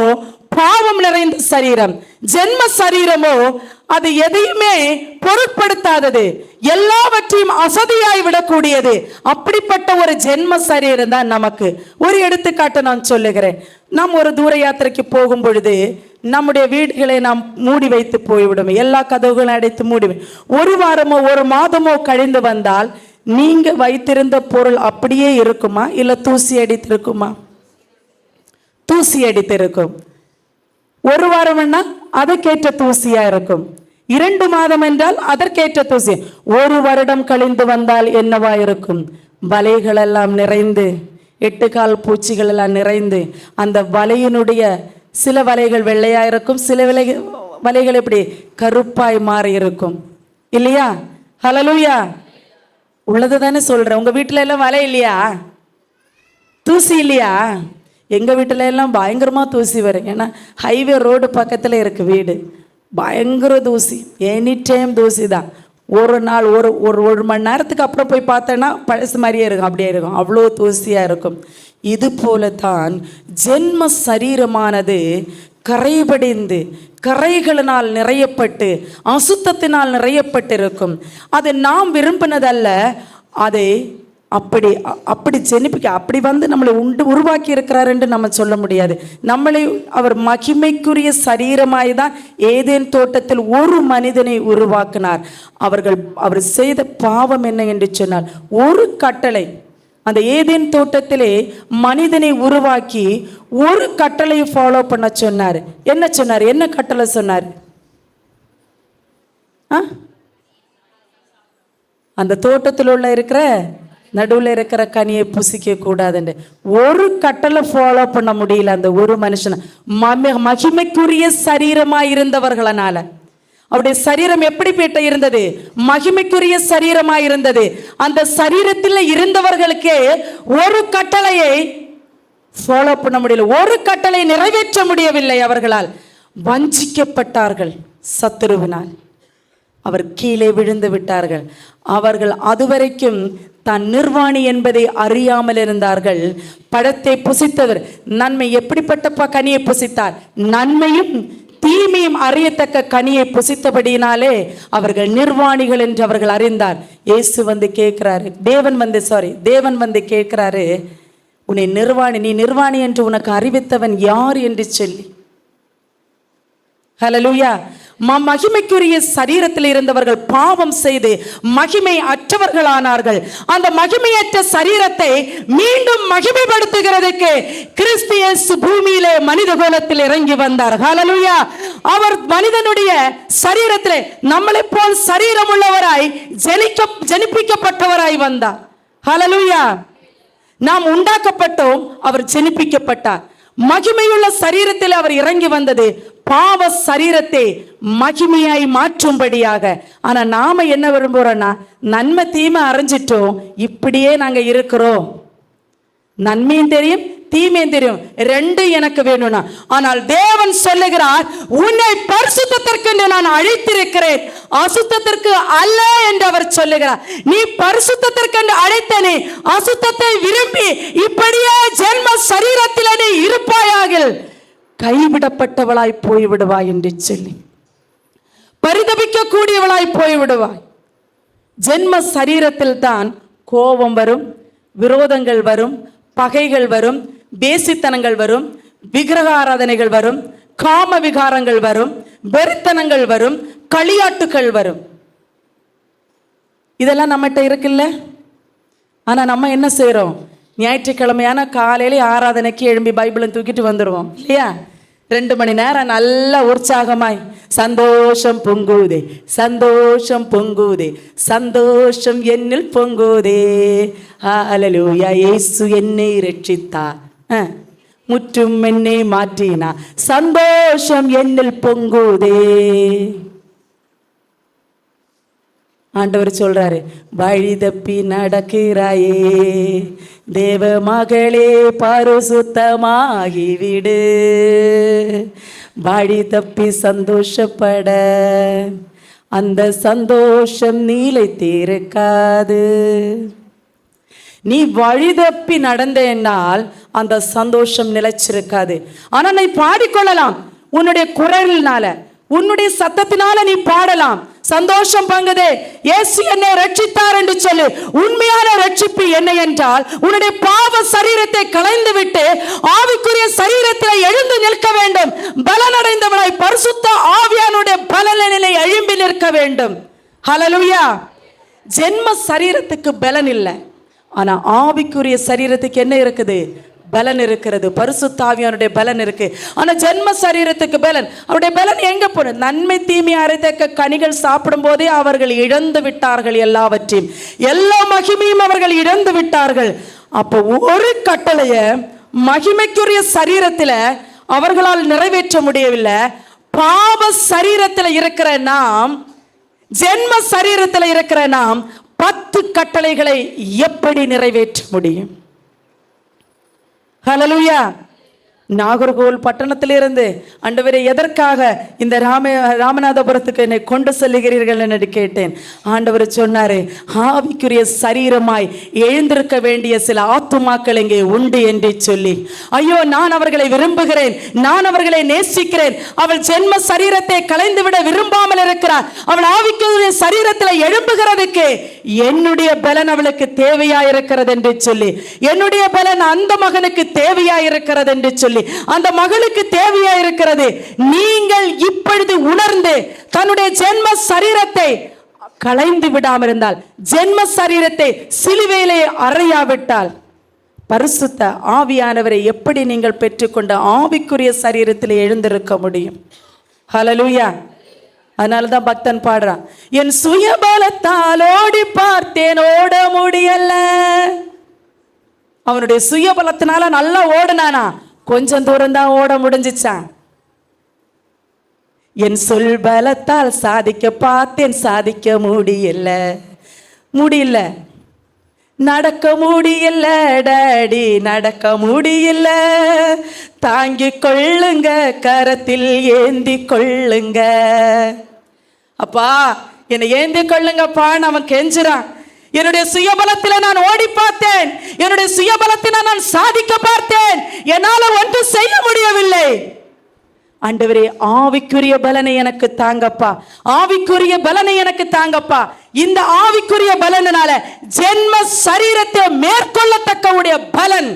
பாவம் நிறைந்த சரீரம். ஜென்ம சரீரமோ அது எதையுமே பொருட்படுத்தாதது, எல்லாவற்றையும் அசதியாய் விடக்கூடியது. அப்படிப்பட்ட ஒரு ஜென்ம சரீரம் தான் நமக்கு. ஒரு எடுத்துக்காட்டு நான் சொல்லுகிறேன். நாம் ஒரு தூர யாத்திரைக்கு போகும் பொழுது நம்முடைய வீடுகளை நாம் மூடி வைத்து போய்விடும், எல்லா கதவுகளும் அடைத்து மூடிவிடும். 1 வாரமோ 1 மாதமோ கழிந்து வந்தால் நீங்க வைத்திருந்த பொருள் அப்படியே இருக்குமா, இல்ல தூசி அடித்திருக்குமா? தூசி அடித்திருக்கும். 1 வாரம்னா அதற்கேற்ற தூசியா இருக்கும். 2 மாதம் என்றால் அதற்கேற்ற தூசி. 1 வருடம் கழிந்து வந்தால் என்னவா இருக்கும்? வலைகள் எல்லாம் நிறைந்து, 8 கால் பூச்சிகள் எல்லாம் நிறைந்து, அந்த வலையினுடைய சில வலைகள் வெள்ளையா இருக்கும், சில வலைகள் எப்படி கருப்பாய் மாறி இருக்கும் இல்லையா? ஹல்லேலூயா. உள்ளது தானே சொல்றேன். உங்க வீட்டுல எல்லாம் வலை இல்லையா? தூசி இல்லையா? எங்கள் வீட்டில் எல்லாம் பயங்கரமாக தூசி வரும். ஏன்னா ஹைவே ரோடு பக்கத்தில் இருக்குது வீடு. பயங்கர தூசி, எனி டைம் தூசி தான். ஒரு நாள் ஒரு மணி நேரத்துக்கு அப்புறம் போய் பார்த்தேன்னா பழசு மாதிரியே இருக்கும், அப்படியே இருக்கும், அவ்வளோ தூசியாக இருக்கும். இது போல தான் ஜென்ம சரீரமானது கரைபடிந்து கரைகளினால் நிறையப்பட்டு அசுத்தத்தினால் நிறையப்பட்டிருக்கும். அது நாம் விரும்பினதல்ல. அதை அப்படி ஜெனிப்பிக்க அப்படி நம்மளை உருவாக்கி இருக்கிறார் என்று நம்ம சொல்ல முடியாது. நம்மளை அவர் மகிமைக்குரிய சரீரமாய் தான் ஏதேன் தோட்டத்தில் ஒரு மனிதனை உருவாக்கினார். அவர் செய்த பாவம் என்ன என்று சொன்னால், ஒரு கட்டளை, அந்த ஏதேன் தோட்டத்திலே மனிதனை உருவாக்கி ஒரு கட்டளையை ஃபாலோ பண்ண சொன்னார். என்ன சொன்னார்? என்ன கட்டளை சொன்னார்? அந்த தோட்டத்தில் உள்ள இருக்கிற நடுவில் இருக்கிற கனியை புசிக்க கூடாதுன்னு ஒரு கட்டளை ஃபாலோ பண்ண முடியல அந்த ஒரு மனுஷன். மகிமைக்குரிய சரீரமாய் இருந்தவர்களால. அவருடைய சரீரம் எப்படிப்பட்ட இருந்தது? மகிமைக்குரிய சரீரமாய் இருந்தது. அந்த சரீரத்தில் இருந்தவர்களுக்கே ஒரு கட்டளையை ஃபாலோ பண்ண முடியல, ஒரு கட்டளை நிறைவேற்ற முடியவில்லை. அவர்களால் வஞ்சிக்கப்பட்டார்கள் சத்துருவினால். அவர் கீழே விழுந்து விட்டார்கள். அவர்கள் அதுவரைக்கும் தான் நிர்வாணி என்பதை அறியாமல் இருந்தார்கள். பழத்தை புசித்தவர் நன்மை எப்படிப்பட்ட கனியை புசித்தார்? நன்மையும் தீமையும் அறியத்தக்க கனியை புசித்தபடியினாலே அவர்கள் நிர்வாணிகள் என்று அவர்கள் அறிந்தார். இயேசு வந்து கேட்கிறாரு, தேவன் வந்து கேட்கிறாரு, உன்னை நீ நிர்வாணி என்று உனக்கு அறிவித்தவன் யார் என்று சொல்லி. ஹல்லேலூயா. மகிமைக்குரிய சரீரத்தில் இருந்தவர்கள் பாவம் செய்து மகிமை அற்றவர்களானார்கள். அந்த மகிமையற்ற சரீரத்தை மீண்டும் மகிமைப்படுத்துகிறதுக்கு கிறிஸ்து இயேசு பூமியிலே மனித கோலத்தில் இறங்கி வந்தார். ஹல்லேலூயா. அவர் மனிதனுடைய சரீரத்திலே நம்மளை போல் சரீரம் உள்ளவராய் ஜனிப்பிக்கப்பட்டவராய் வந்தார். ஹல்லேலூயா. நாம் உண்டாக்கப்பட்டோம், அவர் ஜனிப்பிக்கப்பட்டார். மகிமையுள்ள சரீரத்தில் அவர் இறங்கி வந்தது பாவ சரீரத்தை மகிமையாய் மாற்றும்படியாக. ஆனா நாம என்ன விரும்புறோம்னா, நன்மை தீமை அறிஞ்சிட்டோம், இப்படியே நாங்க இருக்கிறோம். நன்மையும் தெரியும், தீமையும் தெரியும், ரெண்டு எனக்கு வேணும்னா. ஆனால் தேவன் சொல்லுகிறார், உன்னை பரிசுத்தத்திற்கு நான் அழைத்திருக்கிறேன், அசுத்தத்திற்கு அல்ல என்று அவர் சொல்லுகிறார். நீ பரிசுத்தத்திற்கு அழைத்தனே, அசுத்தத்தை விரும்பி இப்படியே ஜென்ம சரீரத்தில் நீ இருப்பாயாக, கைவிடப்பட்டவளாய் போய்விடுவாய் என்று சொல்லி பரிதபிக்க கூடியவளாய் போய்விடுவாய். ஜென்ம சரீரத்தில் தான் கோபம் வரும், விரோதங்கள் வரும், பகைகள் வரும், பேசித்தனங்கள் வரும், விக்கிரக ஆராதனைகள் வரும், காம விகாரங்கள் வரும், வெறித்தனங்கள் வரும், களியாட்டுகள் வரும். இதெல்லாம் நம்மகிட்ட இருக்குல்ல. ஆனா நம்ம என்ன செய்யறோம்? ஞாயிற்றுக்கிழமையான காலையில ஆராதனைக்கு எழும்பி பைபிளை தூக்கிட்டு வந்துடுவோம் இல்லையா? 2 மணி நேரம் நல்ல உற்சாகமாய் சந்தோஷம் பொங்குதே, சந்தோஷம் பொங்குதே, சந்தோஷம் என்னில் பொங்குதே, ஹல்லேலூயா, இயேசு என்னை ரட்சித்தார், முற்றும் என்னை மாற்றினார், சந்தோஷம் என்னில் பொங்குதே. ஆண்டவர் சொல்றாரு, வழி தப்பி நடக்கிறாயே தேவ மகளே, பரிசுத்தமாகிவிடு, வழி தப்பி சந்தோஷப்பட அந்த சந்தோஷம் நிலைத்திருக்காது. நீ வழி தப்பி நடந்தேனால் அந்த சந்தோஷம் நிலைச்சிருக்காது. ஆனா நீ பாடிக்கொள்ளலாம், உன்னுடைய குரலினால, உன்னுடைய சத்தத்தினால நீ பாடலாம். சந்தோஷம் பங்குதே, இயேசு என்னை ரட்சித்தார் என்று சொல்லு. உண்மையான ரட்சிப்பு என்ன என்றால், உன்னுடைய பாவ சரீரத்தை களைந்து விட்டு ஆவிக்குரிய சரீரத்தில் எழுந்து நிற்க வேண்டும். பலனடைந்தவனாய் பரிசுத்த ஆவியானுடைய பலனிலே எழும்பி நிற்க வேண்டும். ஹல்லேலூயா. ஜென்ம சரீரத்துக்கு பலன் இல்லை, ஆனா ஆவிக்குரிய சரீரத்துக்கு என்ன இருக்குது? பலன் இருக்கிறது. பரிசுத்த ஆவியானுடைய பலன் இருக்கு. ஆனா ஜென்ம சரீரத்துக்கு பலன், அவருடைய பலன் எங்க போன? நன்மை தீமை அறியத்தக்க கனிகள் சாப்பிடும் போதே அவர்கள் இழந்து விட்டார்கள் எல்லாவற்றையும், எல்லா மகிமையும் அவர்கள் இழந்து விட்டார்கள். அப்போ ஒரு கட்டளைய மகிமைக்குரிய சரீரத்தில் அவர்களால் நிறைவேற்ற முடியவில்லை. பாவ சரீரத்தில் இருக்கிற நாம், ஜென்ம சரீரத்தில் இருக்கிற நாம் 10 கட்டளைகளை எப்படி நிறைவேற்ற முடியும்? ஹல்லேலூயா. நாகர்கோவில் பட்டணத்திலிருந்து ஆண்டவரே எதற்காக இந்த ராமநாதபுரத்துக்கு என்னை கொண்டு செல்லுகிறீர்கள் என்று கேட்டேன். ஆண்டவர் சொன்னாரு, ஆவிக்குரிய சரீரமாய் எழுந்திருக்க வேண்டிய சில ஆத்துமாக்கள் இங்கே உண்டு என்று சொல்லி. ஐயோ, நான் அவர்களை விரும்புகிறேன், நான் அவர்களை நேசிக்கிறேன். அவள் ஜென்ம சரீரத்தை களைந்து விட விரும்பாமல் இருக்கிறார். அவள் ஆவிக்குரிய சரீரத்தில் எழும்புகிறதுக்கு என்னுடைய பலன் அவளுக்கு தேவையாயிருக்கிறது என்று சொல்லி, என்னுடைய பலன் அந்த மகனுக்கு தேவையாயிருக்கிறது என்று சொல்லி, அந்த மகளுக்கு தேவையா இருக்கிறது. நீங்கள் இப்பொழுது உணர்ந்து தன்னுடைய ஜென்ம சரீரத்தை களைந்து விடாமல் இருந்தால், ஜென்ம சரீரத்தை சிலுவையிலே அறையாவிட்டால், பரிசுத்த ஆவியானவரை எப்படி நீங்கள் பெற்றுக்கொண்ட ஆவிக்குரிய சரீரத்தில் எழுந்திருக்க முடியும்? ஹல்லேலூயா. அதனாலதான் பக்தன் பாடுறான், என் சுயபலத்தால் ஓடி பார்த்தேன், ஓட முடியல. அவனுடைய சுயபலத்தினால நல்லா ஓடுனானா? கொஞ்சம் தூரம் தான் ஓட முடிஞ்சிச்சான். என் சொல் பலத்தால் சாதிக்க பார்த்தேன், சாதிக்க முடியல, நடக்க முடியல டாடி, நடக்க முடியல. தாங்கிக் கொள்ளுங்க, கரத்தில் ஏந்தி கொள்ளுங்க. அப்பா, என்னை ஏந்தி கொள்ளுங்கப்பான்னு அவன் கெஞ்சுறான். என்னுடைய சுயபலத்தில நான் ஓடி பார்த்தேன், என்னுடைய சுயபலத்தில நான் சாதிக்க பார்த்தேன், என்னால ஒன்றும் செய்ய முடியவில்லை. ஆண்டவரே, ஆவிக்குரிய பலனை எனக்கு தாங்கப்பா, ஆவிக்குரிய பலனை எனக்கு தாங்கப்பா. இந்த ஆவிக்குரிய பலனால ஜென்ம சரீரத்தை மேற்கொள்ளத்தக்க உடைய பலன்,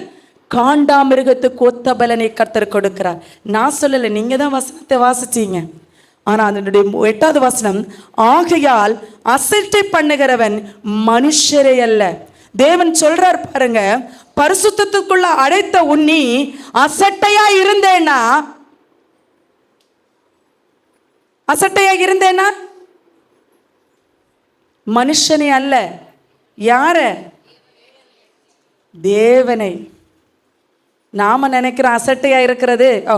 காண்டாமிருகத்துக்கு ஒத்த பலனை கர்த்தர் கொடுக்கிறார். நான் சொல்லலை, நீங்க தான் வசனத்தை வாசிச்சீங்க. ஆனா அதனுடைய 8வது வசனம், ஆகையால் அசட்டை பண்ணுகிறவன் மனுஷரே அல்ல. தேவன் சொல்றார் பாருங்க, பரிசுத்தத்துக்குள்ள அழைத்த உன்னி அசட்டையா இருந்தேன்னா, அசட்டையா இருந்தேன்னா மனுஷனே அல்ல. யார? தேவனை. நாம நினைக்கிறோம் அசட்டையா இருக்கிறது, ஓ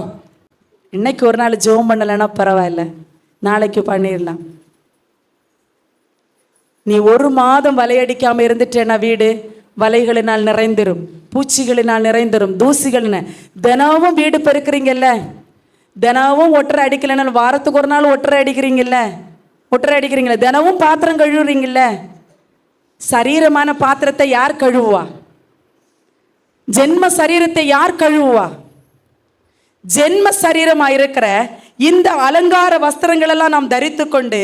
இன்னைக்கு ஒரு நாள் ஜெபம் பண்ணலைன்னா பரவாயில்ல, நாளைக்கு பண்ணிடலாம். நீ 1 மாதம் வலையடிக்காம இருந்துட்டேன்னா வீடு வலைகளினால் நிறைந்திரும், பூச்சிகளினால் நிறைந்திரும், தூசிகள். தினமும் வீடு பெருக்கிறீங்கல்ல, தினமும் ஒட்டரை அடிக்கலைன்னா வாரத்துக்கு ஒரு நாள் ஒட்டரை அடிக்கிறீங்கல்ல, தினமும் பாத்திரம் கழுவுறீங்கல்ல. சரீரமான பாத்திரத்தை யார் கழுவுவா? ஜென்ம சரீரத்தை யார் கழுவுவா? ஜென்ம சரீரமா இருக்கிற இந்த அலங்கார வஸ்திரங்கள் எல்லாம் நாம் தரித்து கொண்டு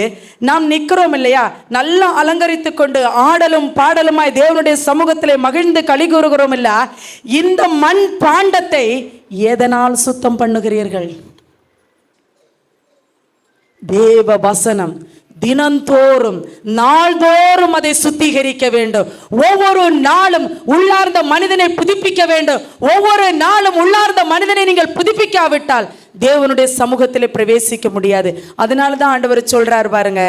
நாம் நிற்கிறோம் இல்லையா, நல்லா அலங்கரித்து கொண்டு ஆடலும் பாடலுமாய் தேவனுடைய சமூகத்திலே மகிழ்ந்து களி கூறுகிறோம் இல்ல. இந்த மண் பாண்டத்தை எதனால் சுத்தம் பண்ணுகிறீர்கள்? தேவ வசனம். தினந்தோறும் நாள்தோறும் அதை சுத்திகரிக்க வேண்டும். ஒவ்வொரு நாளும் உள்ளார்ந்த மனிதனை புதுப்பிக்க வேண்டும். ஒவ்வொரு நாளும் உள்ளார்ந்த மனிதனை நீங்கள் புதுப்பிக்காவிட்டால் தேவனுடைய சமூகத்தில் பிரவேசிக்க முடியாது. அதனால தான் ஆண்டவர் சொல்றார் பாருங்க,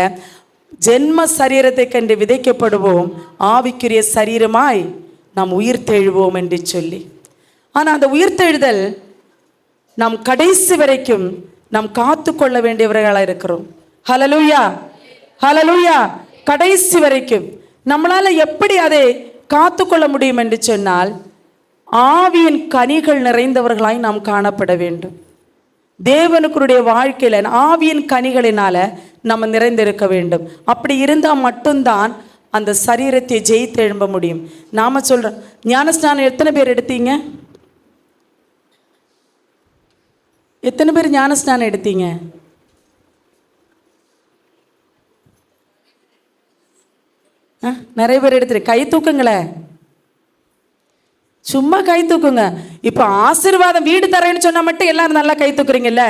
ஜென்ம சரீரத்தை கண்டு விதைக்கப்படுவோம், ஆவிக்குரிய சரீரமாய் நாம் உயிர் தெழுவோம் என்று சொல்லி. ஆனால் அந்த உயிர் தெழுதல் நாம் கடைசி வரைக்கும் நாம் காத்து கொள்ள வேண்டியவர்களாக இருக்கிறோம். ஹல்லேலூயா, ஹல்லேலூயா. கடைசி வரைக்கும் நம்மளால எப்படி அதை காத்து கொள்ள முடியும் என்று சொன்னால், ஆவியின் கனிகள் நிறைந்தவர்களாய் நாம் காணப்பட வேண்டும். தேவனுக்குடைய வாழ்க்கையில ஆவியின் கனிகளினால நம்ம நிறைந்திருக்க வேண்டும். அப்படி இருந்தால் மட்டும்தான் அந்த சரீரத்தை ஜெயித்து எழும்ப முடியும். நாம சொல்றோம், ஞானஸ்நானம் எத்தனை பேர் எடுத்தீங்க? எத்தனை பேர் ஞானஸ்நானம் எடுத்தீங்க? நிறைய பேர் எடுத்துரு. கை தூக்குங்களேன், சும்மா கை தூக்குங்க. இப்போ ஆசீர்வாதம் வீடு தரேன்னு சொன்னா மட்டும் எல்லாரும் நல்லா கை தூக்குறீங்கல்ல.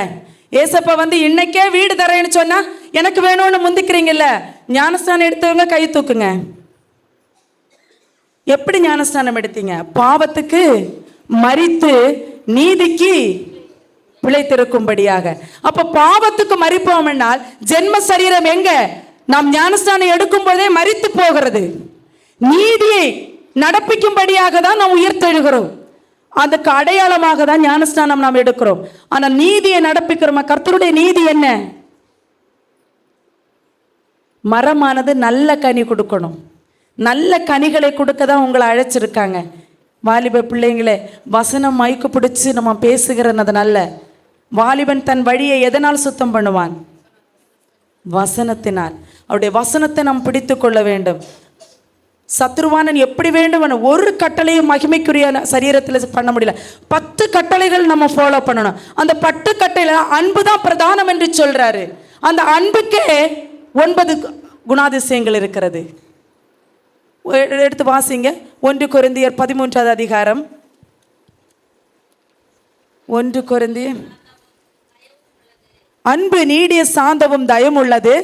ஏசப்பா வந்து இன்னைக்கே வீடு தரேன்னு சொன்னா எனக்கு வேணும்னு முந்திக்கிறீங்கல்ல. ஞானஸ்நானம் எடுத்தவங்க கை தூக்குங்க. எப்படி ஞானஸ்நானம் எடுத்தீங்க? பாவத்துக்கு மரித்து நீதிக்கு பிழைத்திருக்கும்படியாக. அப்ப பாவத்துக்கு மரிப்போம் என்றால் ஜென்ம சரீரம் எங்க? நாம் ஞானஸ்நானம் எடுக்கும் போதே மரித்து போகிறது. நீதியை நடப்பிக்கும்படியாக தான் நாம் உயிர்த்தெழுகிறோம். அதுக்கு அடையாளமாக தான் ஞானஸ்நானம் நாம் எடுக்கிறோம். ஆனா நீதியை நடப்பிக்கிறோமா? கர்த்தருடைய நீதி என்ன? மரமானது நல்ல கனி கொடுக்கணும். நல்ல கனிகளை கொடுக்க தான் உங்களை அழைச்சிருக்காங்க. வாலிப பிள்ளைங்களே, வசனம் மயக்கு பிடிச்சு நம்ம பேசுகிறது நல்ல. வாலிபன் தன் வழியை எதனால் சுத்தம் பண்ணுவான்? வசனத்தினால். அவருடைய வசனத்தை நாம் பிடித்து கொள்ள வேண்டும். சத்ருவானன் எப்படி வேண்டும், ஒரு கட்டளையும் மகிமைக்குரிய சரீரத்தில் பண்ண முடியல. 10 கட்டளைகள் நம்ம ஃபாலோ பண்ணணும். அந்த 10 கட்டளையில அன்பு தான் பிரதானம் என்று சொல்றாரு. அந்த அன்புக்கே 9 குணாதிசயங்கள் இருக்கிறது. எடுத்து வாசிங்க. 1 கொரிந்தியர் 13வது அதிகாரம். 1 கொரிந்தியர். அன்பு நீடிய சாந்தமும் தயம் உள்ளது,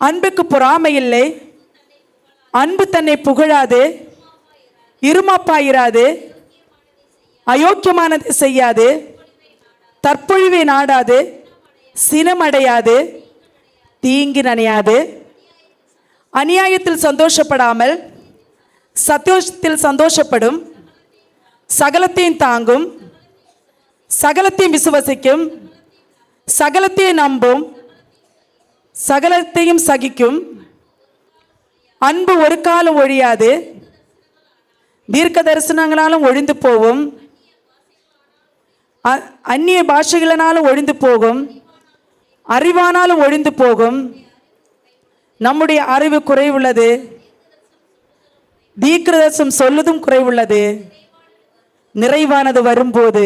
அன்புக்கு பொறாமை இல்லை, அன்பு தன்னை புகழாது, இருமாப்பாயிராது, அயோக்கியமானதை செய்யாது, தற்பொழிவை நாடாது, சினமடையாது, தீங்கு நனையாது, அநியாயத்தில் சந்தோஷப்படாமல் சந்தோஷத்தில் சந்தோஷப்படும், சகலத்தையும் தாங்கும், சகலத்தையும் விசுவசிக்கும், சகலத்தையும் நம்பும், சகலத்தையும் சகிக்கும். அன்பு ஒரு காலம் ஒழியாது, தீர்க்க தரிசனங்களாலும் ஒழிந்து போகும், அந்நிய பாஷைகளினாலும் ஒழிந்து போகும், அறிவானாலும் ஒழிந்து போகும். நம்முடைய அறிவு குறைவுள்ளது, தீர்க்கதரிசனம் சொல்லுதும் குறைவுள்ளது. நிறைவானது வரும்போது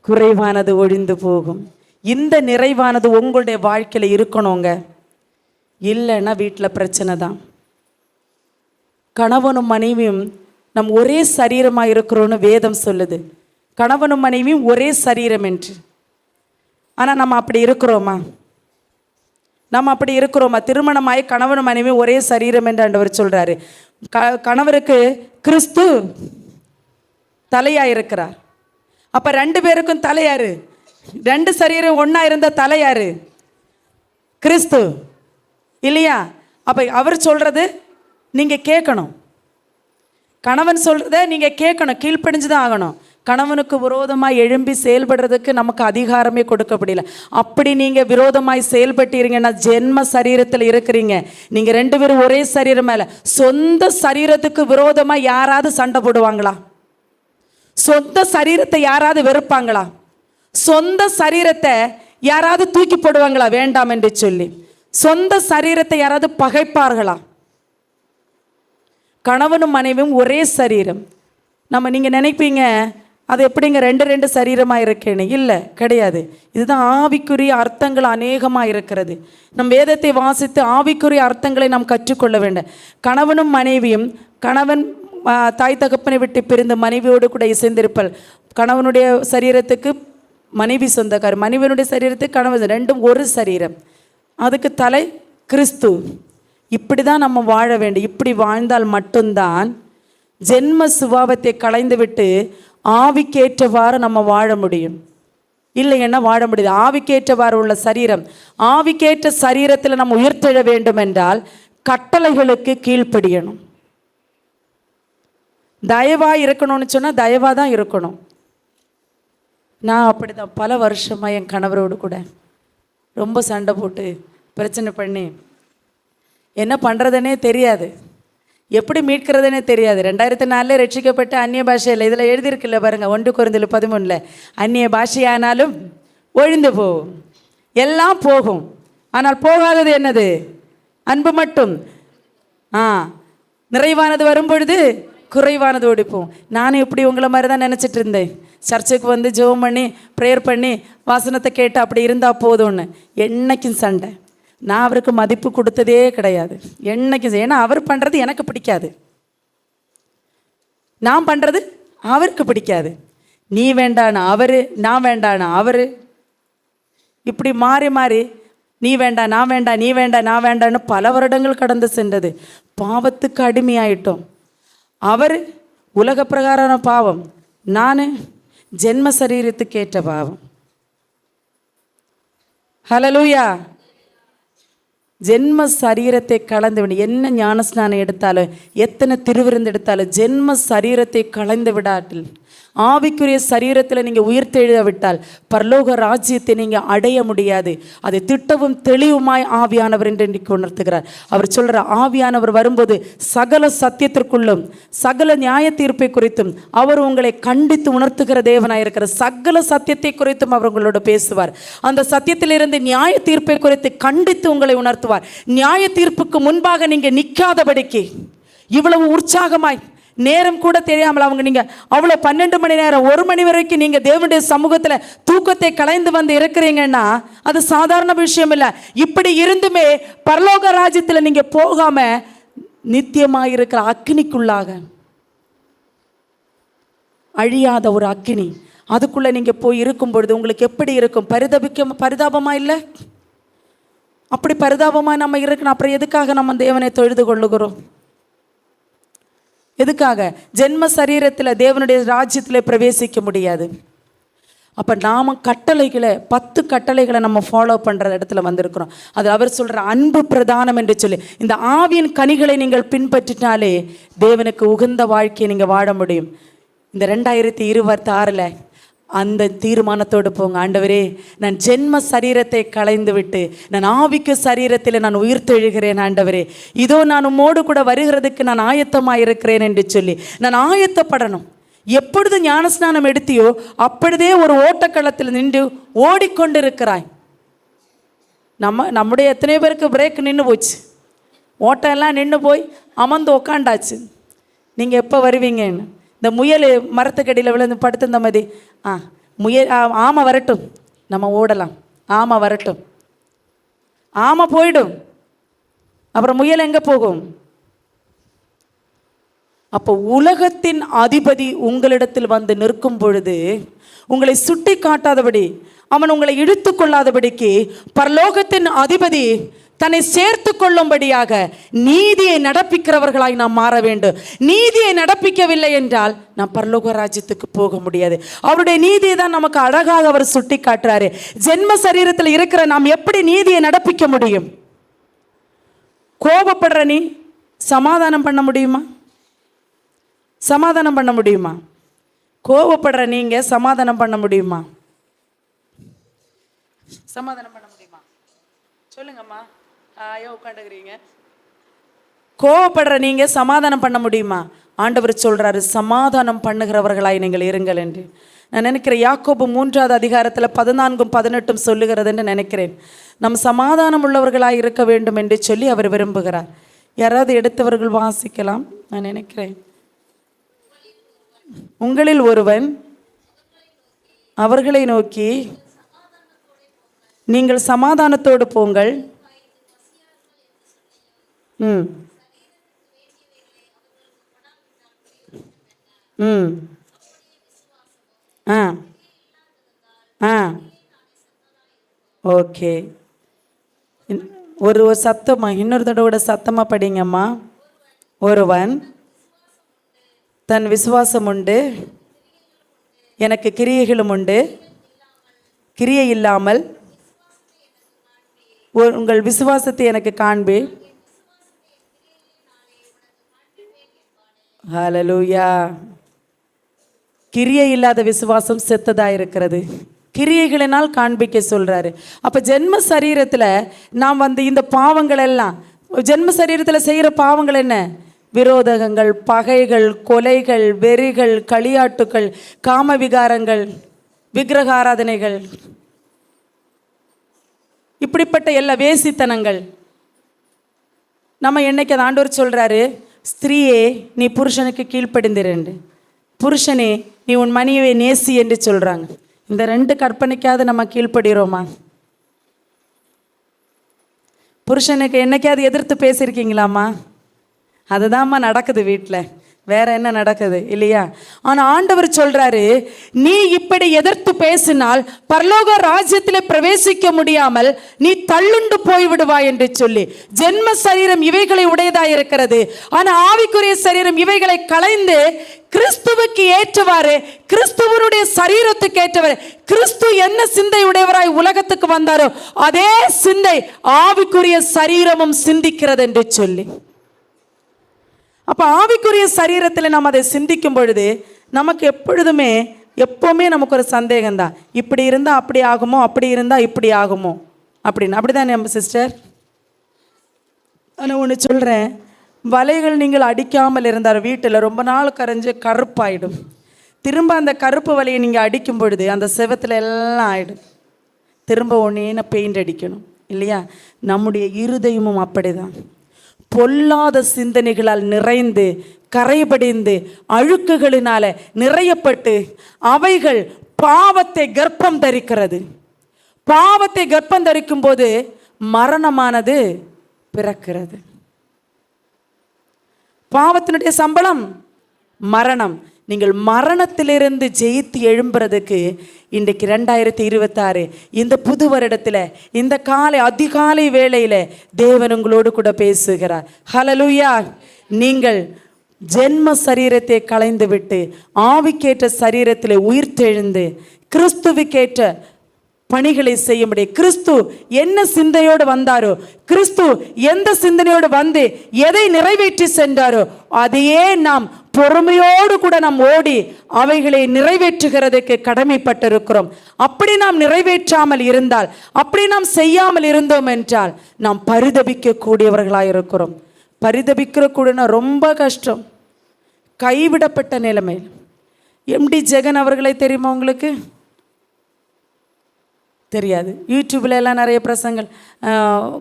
குறைவானது ஒழிந்து போகும். இந்த நிறைவானது உங்களுடைய வாழ்க்கையில் இருக்கணுங்க. இல்லைன்னா வீட்டில் பிரச்சனை தான். கணவனும் மனைவியும் நம் ஒரே சரீரமாக இருக்கிறோன்னு வேதம் சொல்லுது. கணவனும் மனைவியும் ஒரே சரீரம் என்று. ஆனால் நம்ம அப்படி இருக்கிறோமா? நம்ம அப்படி இருக்கிறோமா? திருமணமாய் கணவனும் மனைவியும் ஒரே சரீரம் என்று ஆண்டவர் சொல்கிறாரு. கணவருக்கு கிறிஸ்து தலையாக இருக்கிறார். அப்போ 2 பேருக்கும் தலையாரு? 2 சரீரம் ஒன்றா இருந்த தலையாரு? கிறிஸ்து இல்லையா? அப்போ அவர் சொல்கிறது நீங்கள் கேட்கணும். கணவன் சொல்கிறத நீங்கள் கேட்கணும், கீழ்ப்படிஞ்சு தான் ஆகணும். கணவனுக்கு விரோதமாக எழும்பி செயல்படுறதுக்கு நமக்கு அதிகாரமே கொடுக்கப்படல. அப்படி நீங்கள் விரோதமாய் செயல்பட்டீங்கன்னா ஜென்ம சரீரத்தில் இருக்கிறீங்க. நீங்கள் 2 பேரும் ஒரே சரீரம் மேலே. சொந்த சரீரத்துக்கு விரோதமாக யாராவது சண்டை போடுவாங்களா? சொந்த சரீரத்தை யாராவது வெறுப்பாங்களா? சொந்த சரீரத்தை யாராவது தூக்கி போடுவாங்களா வேண்டாம் என்று சொல்லி? சொந்த சரீரத்தை யாராவது பகைப்பார்களா? கணவனும் மனைவியும் ஒரே சரீரம். நீங்கள் நினைப்பீங்க அது எப்படிங்க 2 சரீரமாக இருக்கேன்னு. இல்லை, கிடையாது. இதுதான் ஆவிக்குரிய அர்த்தங்கள் அநேகமாக இருக்கிறது. நம் வேதத்தை வாசித்து ஆவிக்குரிய அர்த்தங்களை நாம் கற்றுக்கொள்ள வேண்டும். கணவனும் மனைவியும், கணவன் தாய் தகப்பனை விட்டு பிரிந்து மனைவியோடு கூட இசைந்திருப்பல். கணவனுடைய சரீரத்துக்கு மனைவி சொந்தக்காரர், மனைவியனுடைய சரீரத்துக்கு கணவன், 2 ஒரு சரீரம். அதுக்கு தலை கிறிஸ்து. இப்படி தான் நம்ம வாழ வேண்டும். இப்படி வாழ்ந்தால் மட்டும்தான் ஜென்ம சுபாவத்தை களைந்து விட்டு ஆவிக்கேற்றவாறு நம்ம வாழ முடியும். இல்லைன்னா வாழ முடியாது. ஆவிக்கேற்றவாறு உள்ள சரீரம், ஆவிக்கேற்ற சரீரத்தில் நம்ம உயிர்த்தெழ வேண்டும் என்றால் கட்டளைகளுக்கு கீழ்ப்படியணும். தயவாக இருக்கணும்னு சொன்னால் தயவாக தான் இருக்கணும். நான் அப்படி தான் பல வருஷமாக என் கணவரோடு கூட ரொம்ப சண்டை போட்டு பிரச்சனை பண்ணி என்ன பண்ணுறதுனே தெரியாது, எப்படி மீட்கிறதுனே தெரியாது. 2004 ரட்சிக்கப்பட்ட அந்நிய பாஷையில் இதில் எழுதியிருக்குல்ல பாருங்கள், 1 கொரிந்தியர் 13 அந்நிய பாஷையானாலும் ஒழிந்து போகும், எல்லாம் போகும். ஆனால் போகாதது என்னது? அன்பு மட்டும். நிறைவானது வரும்பொழுது குறைவானது ஓடிப்போம். நானும் இப்படி உங்களை மாதிரி தான் நினச்சிட்டு இருந்தேன். சர்ச்சுக்கு வந்து ஜெபம் பண்ணி ப்ரேயர் பண்ணி வாசனத்தை கேட்டு அப்படி இருந்தால் போதும்னு. என்னைக்கும் சண்டை. நான் அவருக்கு மதிப்பு கொடுத்ததே கிடையாது என்னைக்கும். ஏன்னா அவர் பண்ணுறது எனக்கு பிடிக்காது, நான் பண்ணுறது அவருக்கு பிடிக்காது. நீ வேண்டானா அவர், நான் வேண்டானா அவர், இப்படி மாறி மாறி நீ வேண்டாம் நான் வேண்டாம், நீ வேண்டாம் நான் வேண்டான்னு பல வருடங்கள் கடந்து சென்றது. பாவத்துக்கு அடிமையாயிட்டோம். அவர் உலக பிரகாரான பாவம், நான் ஜென்ம சரீரத்துக்கு ஏற்ற பாவம். ஹல்லேலூயா. ஜென்ம சரீரத்தை கலந்து விட, என்ன ஞானஸ்நானம் எடுத்தாலும் எத்தனை திருவிருந்து எடுத்தாலும் ஜென்ம சரீரத்தை கலந்து விடாட்டில், ஆவிக்குரிய சரீரத்தில் நீங்கள் உயிர்த்தெழுத விட்டால் பரலோக ராஜ்யத்தை நீங்கள் அடைய முடியாது. அதை திட்டவும் தெளிவுமாய் ஆவியானவர் என்று இன்றைக்கு உணர்த்துகிறார். அவர் சொல்கிற ஆவியானவர் வரும்போது சகல சத்தியத்திற்குள்ளும் சகல நியாய தீர்ப்பை குறித்தும் அவர் உங்களை கண்டித்து உணர்த்துகிற தேவனாயிருக்கிற சகல சத்தியத்தை குறித்தும் அவர் உங்களோட பேசுவார். அந்த சத்தியத்திலிருந்து நியாய தீர்ப்பை குறித்து கண்டித்து உங்களை உணர்த்துவார். நியாய தீர்ப்புக்கு முன்பாக நீங்கள் நிற்காதபடிக்கு இவ்வளவு உற்சாகமாய் நேரம் கூட தெரியாமல் அவங்க நீங்கள் அவ்வளோ 12 மணி நேரம் 1 மணி வரைக்கும் நீங்கள் தேவனுடைய சமூகத்தில் தூக்கத்தை கலைந்து வந்து இருக்கிறீங்கன்னா அது சாதாரண விஷயம் இல்லை. இப்படி இருந்துமே பரலோக ராஜ்யத்தில் நீங்கள் போகாமல் நித்தியமாக இருக்கிற அக்கினிக்குள்ளாக, அழியாத ஒரு அக்கினி, அதுக்குள்ளே நீங்கள் போய் இருக்கும் பொழுது உங்களுக்கு எப்படி இருக்கும்? பரிதாபமாக இல்லை? அப்படி பரிதாபமாக நம்ம இருக்கணும். அப்புறம் எதுக்காக நம்ம தேவனை தொழுது கொள்ளுகிறோம்? எதுக்காக? ஜென்ம சரீரத்தில் தேவனுடைய ராஜ்யத்தில் பிரவேசிக்க முடியாது. அப்போ நாம் கட்டளைகளை 10 கட்டளைகளை நம்ம ஃபாலோ பண்ணுற இடத்துல வந்திருக்கிறோம். அது அவர் சொல்கிற அன்பு பிரதானம் என்று சொல்லி இந்த ஆவியின் கனிகளை நீங்கள் பின்பற்றினாலே தேவனுக்கு உகந்த வாழ்க்கையை நீங்கள் வாழ முடியும். இந்த 2026 அந்த தீர்மானத்தோடு போங்க. ஆண்டவரே, நான் ஜென்ம சரீரத்தை களைந்து விட்டு நான் ஆவிக்கு சரீரத்தில் நான் உயிர்த்தெழுகிறேன். ஆண்டவரே, இதோ நான் உம்மோடு கூட வருகிறதுக்கு நான் ஆயத்தமாக இருக்கிறேன் என்று சொல்லி நான் ஆயத்தப்படணும். எப்பொழுது ஞானஸ்நானம் எடுத்தியோ அப்பொழுதே ஒரு ஓட்டக்களத்தில் நின்று ஓடிக்கொண்டிருக்கிறாய். நம்முடைய எத்தனை பேருக்கு பிரேக் நின்று போச்சு, ஓட்டம் எல்லாம் நின்று போய் அமர்ந்து உக்காண்டாச்சு. நீங்கள் எப்போ வருவீங்கன்னு இந்த முயல் மரத்துக்கடியில் விழுந்து படுத்திருந்த மாதிரி, ஆமை வரட்டும் நம்ம ஓடலாம், ஆமை வரட்டும், ஆமை போயிடும், அப்புறம் முயல் எங்கே போகும்? அப்போ உலகத்தின் அதிபதி உங்களிடத்தில் வந்து நிற்கும் பொழுது உங்களை சுட்டி காட்டாதபடி, அவன் உங்களை இழுத்து கொள்ளாதபடிக்கு பரலோகத்தின் அதிபதி தன்னை சேர்த்து கொள்ளும்படியாக நீதியை நடப்பிக்கிறவர்களாய் நாம் மாற வேண்டும். நீதியை நடப்பிக்கவில்லை என்றால் நாம் பரலோக ராஜ்யத்துக்கு போக முடியாது. அவருடைய நீதியை தான் நமக்கு அழகாக அவர் சுட்டி காட்டுறாரு. ஜென்ம சரீரத்தில் இருக்கிற நாம் எப்படி நீதியை நடப்பிக்க முடியும்? கோபப்படுற நீ சமாதானம் பண்ண முடியுமா? சமாதானம் பண்ண முடியுமா? கோபப்படுற நீங்க சமாதானம் பண்ண முடியுமா? சமாதானம் பண்ண முடியுமா? சொல்லுங்கம்மா. ஐயோ உட்காந்துக்கிறீங்க. கோபப்படுற நீங்க சமாதானம் பண்ண முடியுமா? ஆண்டவர் சொல்றாரு, சமாதானம் பண்ணுகிறவர்களாய் நீங்கள் இருங்கள் என்று. நான் நினைக்கிறேன் யாக்கோபு 3வது அதிகாரத்தில் 14, 18 சொல்லுகிறது என்று நினைக்கிறேன். நம் சமாதானம் உள்ளவர்களாய் இருக்க வேண்டும் என்று சொல்லி அவர் விரும்புகிறார். யாராவது எடுத்தவர்கள் வாசிக்கலாம். நான் நினைக்கிறேன், உங்களில் ஒருவன் அவர்களை நோக்கி, நீங்கள் சமாதானத்தோடு போங்கள். ஓகே, ஒரு சத்தமா இன்னொரு தடவை சத்தமாக படிங்கம்மா. ஒருவன் தன் விசுவாசம் உண்டு, எனக்கு கிரியைகளும் உண்டு, கிரியை இல்லாமல் உங்கள் விசுவாசத்தை எனக்கு காண்பே. ஹல்லேலூயா. கிரியை இல்லாத விசுவாசம் செத்ததா இருக்கிறது, கிரியைகளினால் காண்பிக்க சொல்றாரு. அப்ப ஜென்ம சரீரத்தில் நாம் இந்த பாவங்கள் எல்லாம், ஜென்ம சரீரத்தில் செய்கிற பாவங்கள் என்ன? விரோதகங்கள், பகைகள், கொலைகள், வெறிகள், களியாட்டுக்கள், காம விகாரங்கள், விக்கிரக ஆராதனைகள், இப்படிப்பட்ட எல்லா வேசித்தனங்கள். நம்ம என்னைக்கு அந்த ஆண்டவர் சொல்றாரு, ஸ்திரீயே நீ புருஷனுக்கு கீழ்ப்படிந்திரண்டு, புருஷனே நீ உன் மனைவியை நேசி என்று சொல்றாங்க. இந்த 2 கற்பனைக்காவது நம்ம கீழ்ப்படுகிறோமா? புருஷனுக்கு என்னைக்காவது எதிர்த்து பேசியிருக்கீங்களாம்மா? அதுதான்மா நடக்குது வீட்டில், வேற என்ன நடக்குது இல்லையா? ஆனால் ஆண்டவர் சொல்றாரு, நீ இப்படி எதிர்த்து பேசினால் பரலோக ராஜ்யத்தில் பிரவேசிக்க முடியாமல் நீ தள்ளுண்டு போய்விடுவாய் என்று சொல்லி. ஜென்ம சரீரம் இவைகளை உடையதாய் இருக்கிறது, ஆனால் ஆவிக்குரிய சரீரம் இவைகளை களைந்து கிறிஸ்துவுக்கு ஏற்றவாறு, கிறிஸ்துவனுடைய சரீரத்துக்கு ஏற்றவாறு, கிறிஸ்து என்ன சிந்தை உடையவராய் உலகத்துக்கு வந்தாரோ அதே சிந்தை ஆவிக்குரிய சரீரமும் சிந்திக்கிறது என்று சொல்லி. அப்போ ஆவிக்குரிய சரீரத்தில் நம்ம அதை சிந்திக்கும் பொழுது நமக்கு எப்போவுமே நமக்கு ஒரு சந்தேகம்தான், இப்படி இருந்தால் அப்படி ஆகுமோ, அப்படி இருந்தால் இப்படி ஆகுமோ அப்படின்னு. அப்படிதான் நம்ம சிஸ்டர். ஆனால் ஒன்று சொல்கிறேன், வலைகள் நீங்கள் அடிக்காமல் இருந்தார் வீட்டில் ரொம்ப நாள் கரைஞ்சு கருப்பாயிடும். திரும்ப அந்த கருப்பு வலையை நீங்கள் அடிக்கும் பொழுது அந்த செவத்தில் எல்லாம் ஆகிடும். திரும்ப ஒன்றே பெயிண்ட் அடிக்கணும் இல்லையா? நம்முடைய இருதயமும் அப்படிதான். பொல்லாத சிந்தனைகளால் நிறைந்து கரைபடிந்து அழுக்குகளினால நிறையப்பட்டு அவைகள் பாவத்தை கர்ப்பம் தரிக்கிறது. பாவத்தை கர்ப்பம் தரிக்கும் போது மரணமானது பிறக்கிறது. பாவத்தினுடைய சம்பளம் மரணம். நீங்கள் மரணத்திலிருந்து ஜெயித்து எழும்புறதுக்கு இன்றைக்கு 2026 இந்த புது வருடத்தில் இந்த அதிகாலை வேளையில் தேவன் உங்களோடு கூட பேசுகிறார். ஹல்லேலூயா. நீங்கள் ஜென்ம சரீரத்தை களைந்து விட்டு ஆவிக்கேற்ற சரீரத்தில் உயிர்த்தெழுந்து கிறிஸ்துவுக்கேற்ற பணிகளை செய்ய முடியும். கிறிஸ்து என்ன சிந்தையோடு வந்தாரோ, கிறிஸ்து எந்த சிந்தனையோடு வந்து எதை நிறைவேற்றி சென்றாரோ அதையே நாம் பொறுமையோடு கூட நாம் ஓடி அவைகளை நிறைவேற்றுகிறதுக்கு கடமைப்பட்டிருக்கிறோம். அப்படி நாம் நிறைவேற்றாமல் இருந்தால், அப்படி நாம் செய்யாமல் இருந்தோம் என்றால் நாம் பரிதபிக்க கூடியவர்களாக இருக்கிறோம். பரிதபிக்கிற கூட ரொம்ப கஷ்டம். கைவிடப்பட்ட நிலைமையில் MD ஜெகன் அவர்களை தெரியுமா உங்களுக்கு? தெரியாது. யூடியூப்ல எல்லாம் நிறைய பிரசங்கள்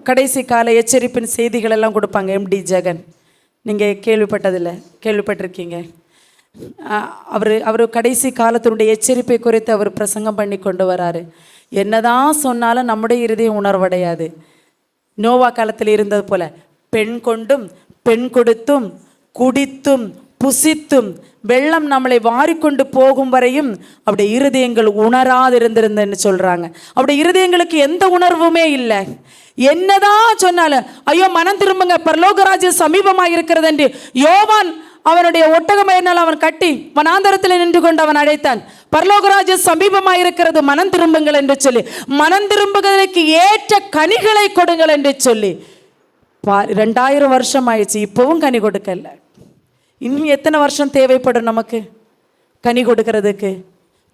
கடைசி கால எச்சரிப்பின் செய்திகள் எல்லாம் கொடுப்பாங்க. MD ஜெகன், நீங்கள் கேள்விப்பட்டிருக்கீங்க. அவர் கடைசி காலத்தினுடைய எச்சரிப்பை குறித்து அவர் பிரசங்கம் பண்ணி கொண்டு வராரு. என்னதான் சொன்னாலும் நம்முடைய இருதயம் உணர்வடையாது. நோவா காலத்தில் இருந்தது போல பெண் கொண்டும் பெண் கொடுத்தும் குடித்தும் புசித்தும் வெள்ளம் நம்மளை வாரிக்கொண்டு போகும் வரையும் அப்படி இருதயங்கள் உணராதிருந்திருந்தன்னு சொல்றாங்க. அப்படி இருதயங்களுக்கு எந்த உணர்வுமே இல்லை. என்னதான் சொன்னாலும் ஐயோ மனம் திரும்புங்க, பரலோகராஜ்யம் சமீபமாக இருக்கிறது என்று யோவான் அவனுடைய ஒட்டகமயினால் அவன் கட்டி வனாந்தரத்தில் நின்று கொண்டு அவன் அழைத்தான். பரலோகராஜ்யம் சமீபமாக இருக்கிறது, மனம் திரும்புங்கள் என்று சொல்லி, மனம் திரும்புவதற்கு ஏற்ற கனிகளை கொடுங்கள் என்று சொல்லி 2000 வருஷம் ஆயிடுச்சு, இப்பவும் கனி கொடுக்கல. இன்னும் எத்தனை வருஷம் தேவைப்படும் நமக்கு கனி கொடுக்கிறதுக்கு?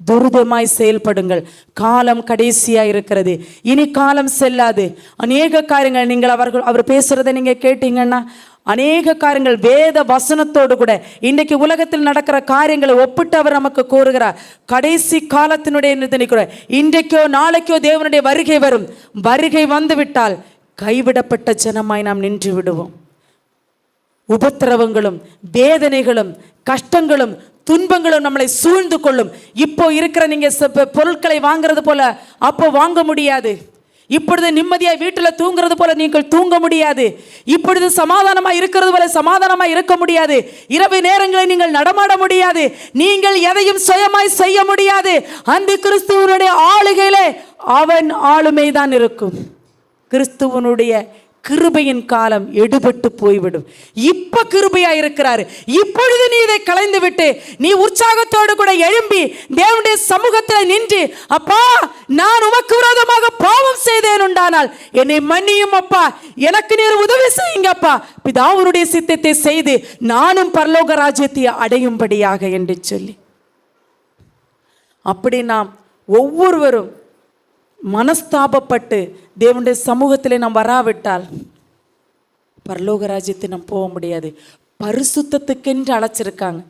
துரிதமாய் செயல்படுங்கள், காலம் கடைசியா இருக்கிறது, இனி காலம் செல்லாது. அநேக காரியங்கள் நீங்கள் அவர் பேசுறதை நீங்க கேட்டீங்கன்னா அநேக காரியங்கள் வேத வசனத்தோடு கூட இன்றைக்கு உலகத்தில் நடக்கிற காரியங்களை ஒப்பிட்டு அவர் நமக்கு கூறுகிறார். கடைசி காலத்தினுடைய நிர்ணயிக்கிற இன்றைக்கோ நாளைக்கோ தேவனுடைய வருகை வரும். வருகை வந்து விட்டால் கைவிடப்பட்ட ஜனமாய் நாம் நின்று விடுவோம். உபத்திரவங்களும் வேதனைகளும் கஷ்டங்களும் துன்பங்களும் நம்மளை சூழ்ந்து கொள்ளும். இப்போ இருக்கிற நீங்க பொருட்களை வாங்குறது போல அப்போ வாங்க முடியாது. இப்பொழுது நிம்மதியாக வீட்டில் தூங்குறது போல நீங்கள் தூங்க முடியாது. இப்பொழுது சமாதானமாக இருக்கிறது போல சமாதானமாக இருக்க முடியாது. இரவு நேரங்களில் நீங்கள் நடமாட முடியாது. நீங்கள் எதையும் சுயமாய் செய்ய முடியாது. அந்த கிறிஸ்துவனுடைய ஆளுகையிலே அவன் ஆளுமை தான் இருக்கும். கிறிஸ்துவனுடைய கிருபையின் காலம் எடுபட்டு போய்விடும். இப்ப கிருபையா இருக்கிறாரு. இப்பொழுது நீ இதை கலைந்து விட்டு நீ உற்சாகத்தோடு கூட எழும்பி தேவனுடைய சமூகத்தில் நின்று, அப்பா நான் உமக்கு விரோதமாக பாவம் செய்தேன் உண்டானால் என்னை மன்னியும் அப்பா, எனக்கு நீர் உதவி செய்யுங்கப்பா, பிதாவுடைய சித்தத்தை செய்து நானும் பரலோக ராஜ்யத்தை அடையும்படியாக என்று சொல்லி, அப்படி நாம் ஒவ்வொருவரும் மனஸ்தாபப்பட்டு தேவனுடைய சமூகத்திலே நாம் வராவிட்டால் பரலோக ராஜ்யத்தை நாம் போக முடியாது. பரிசுத்தத்துக்கென்று அழைச்சிருக்காங்க.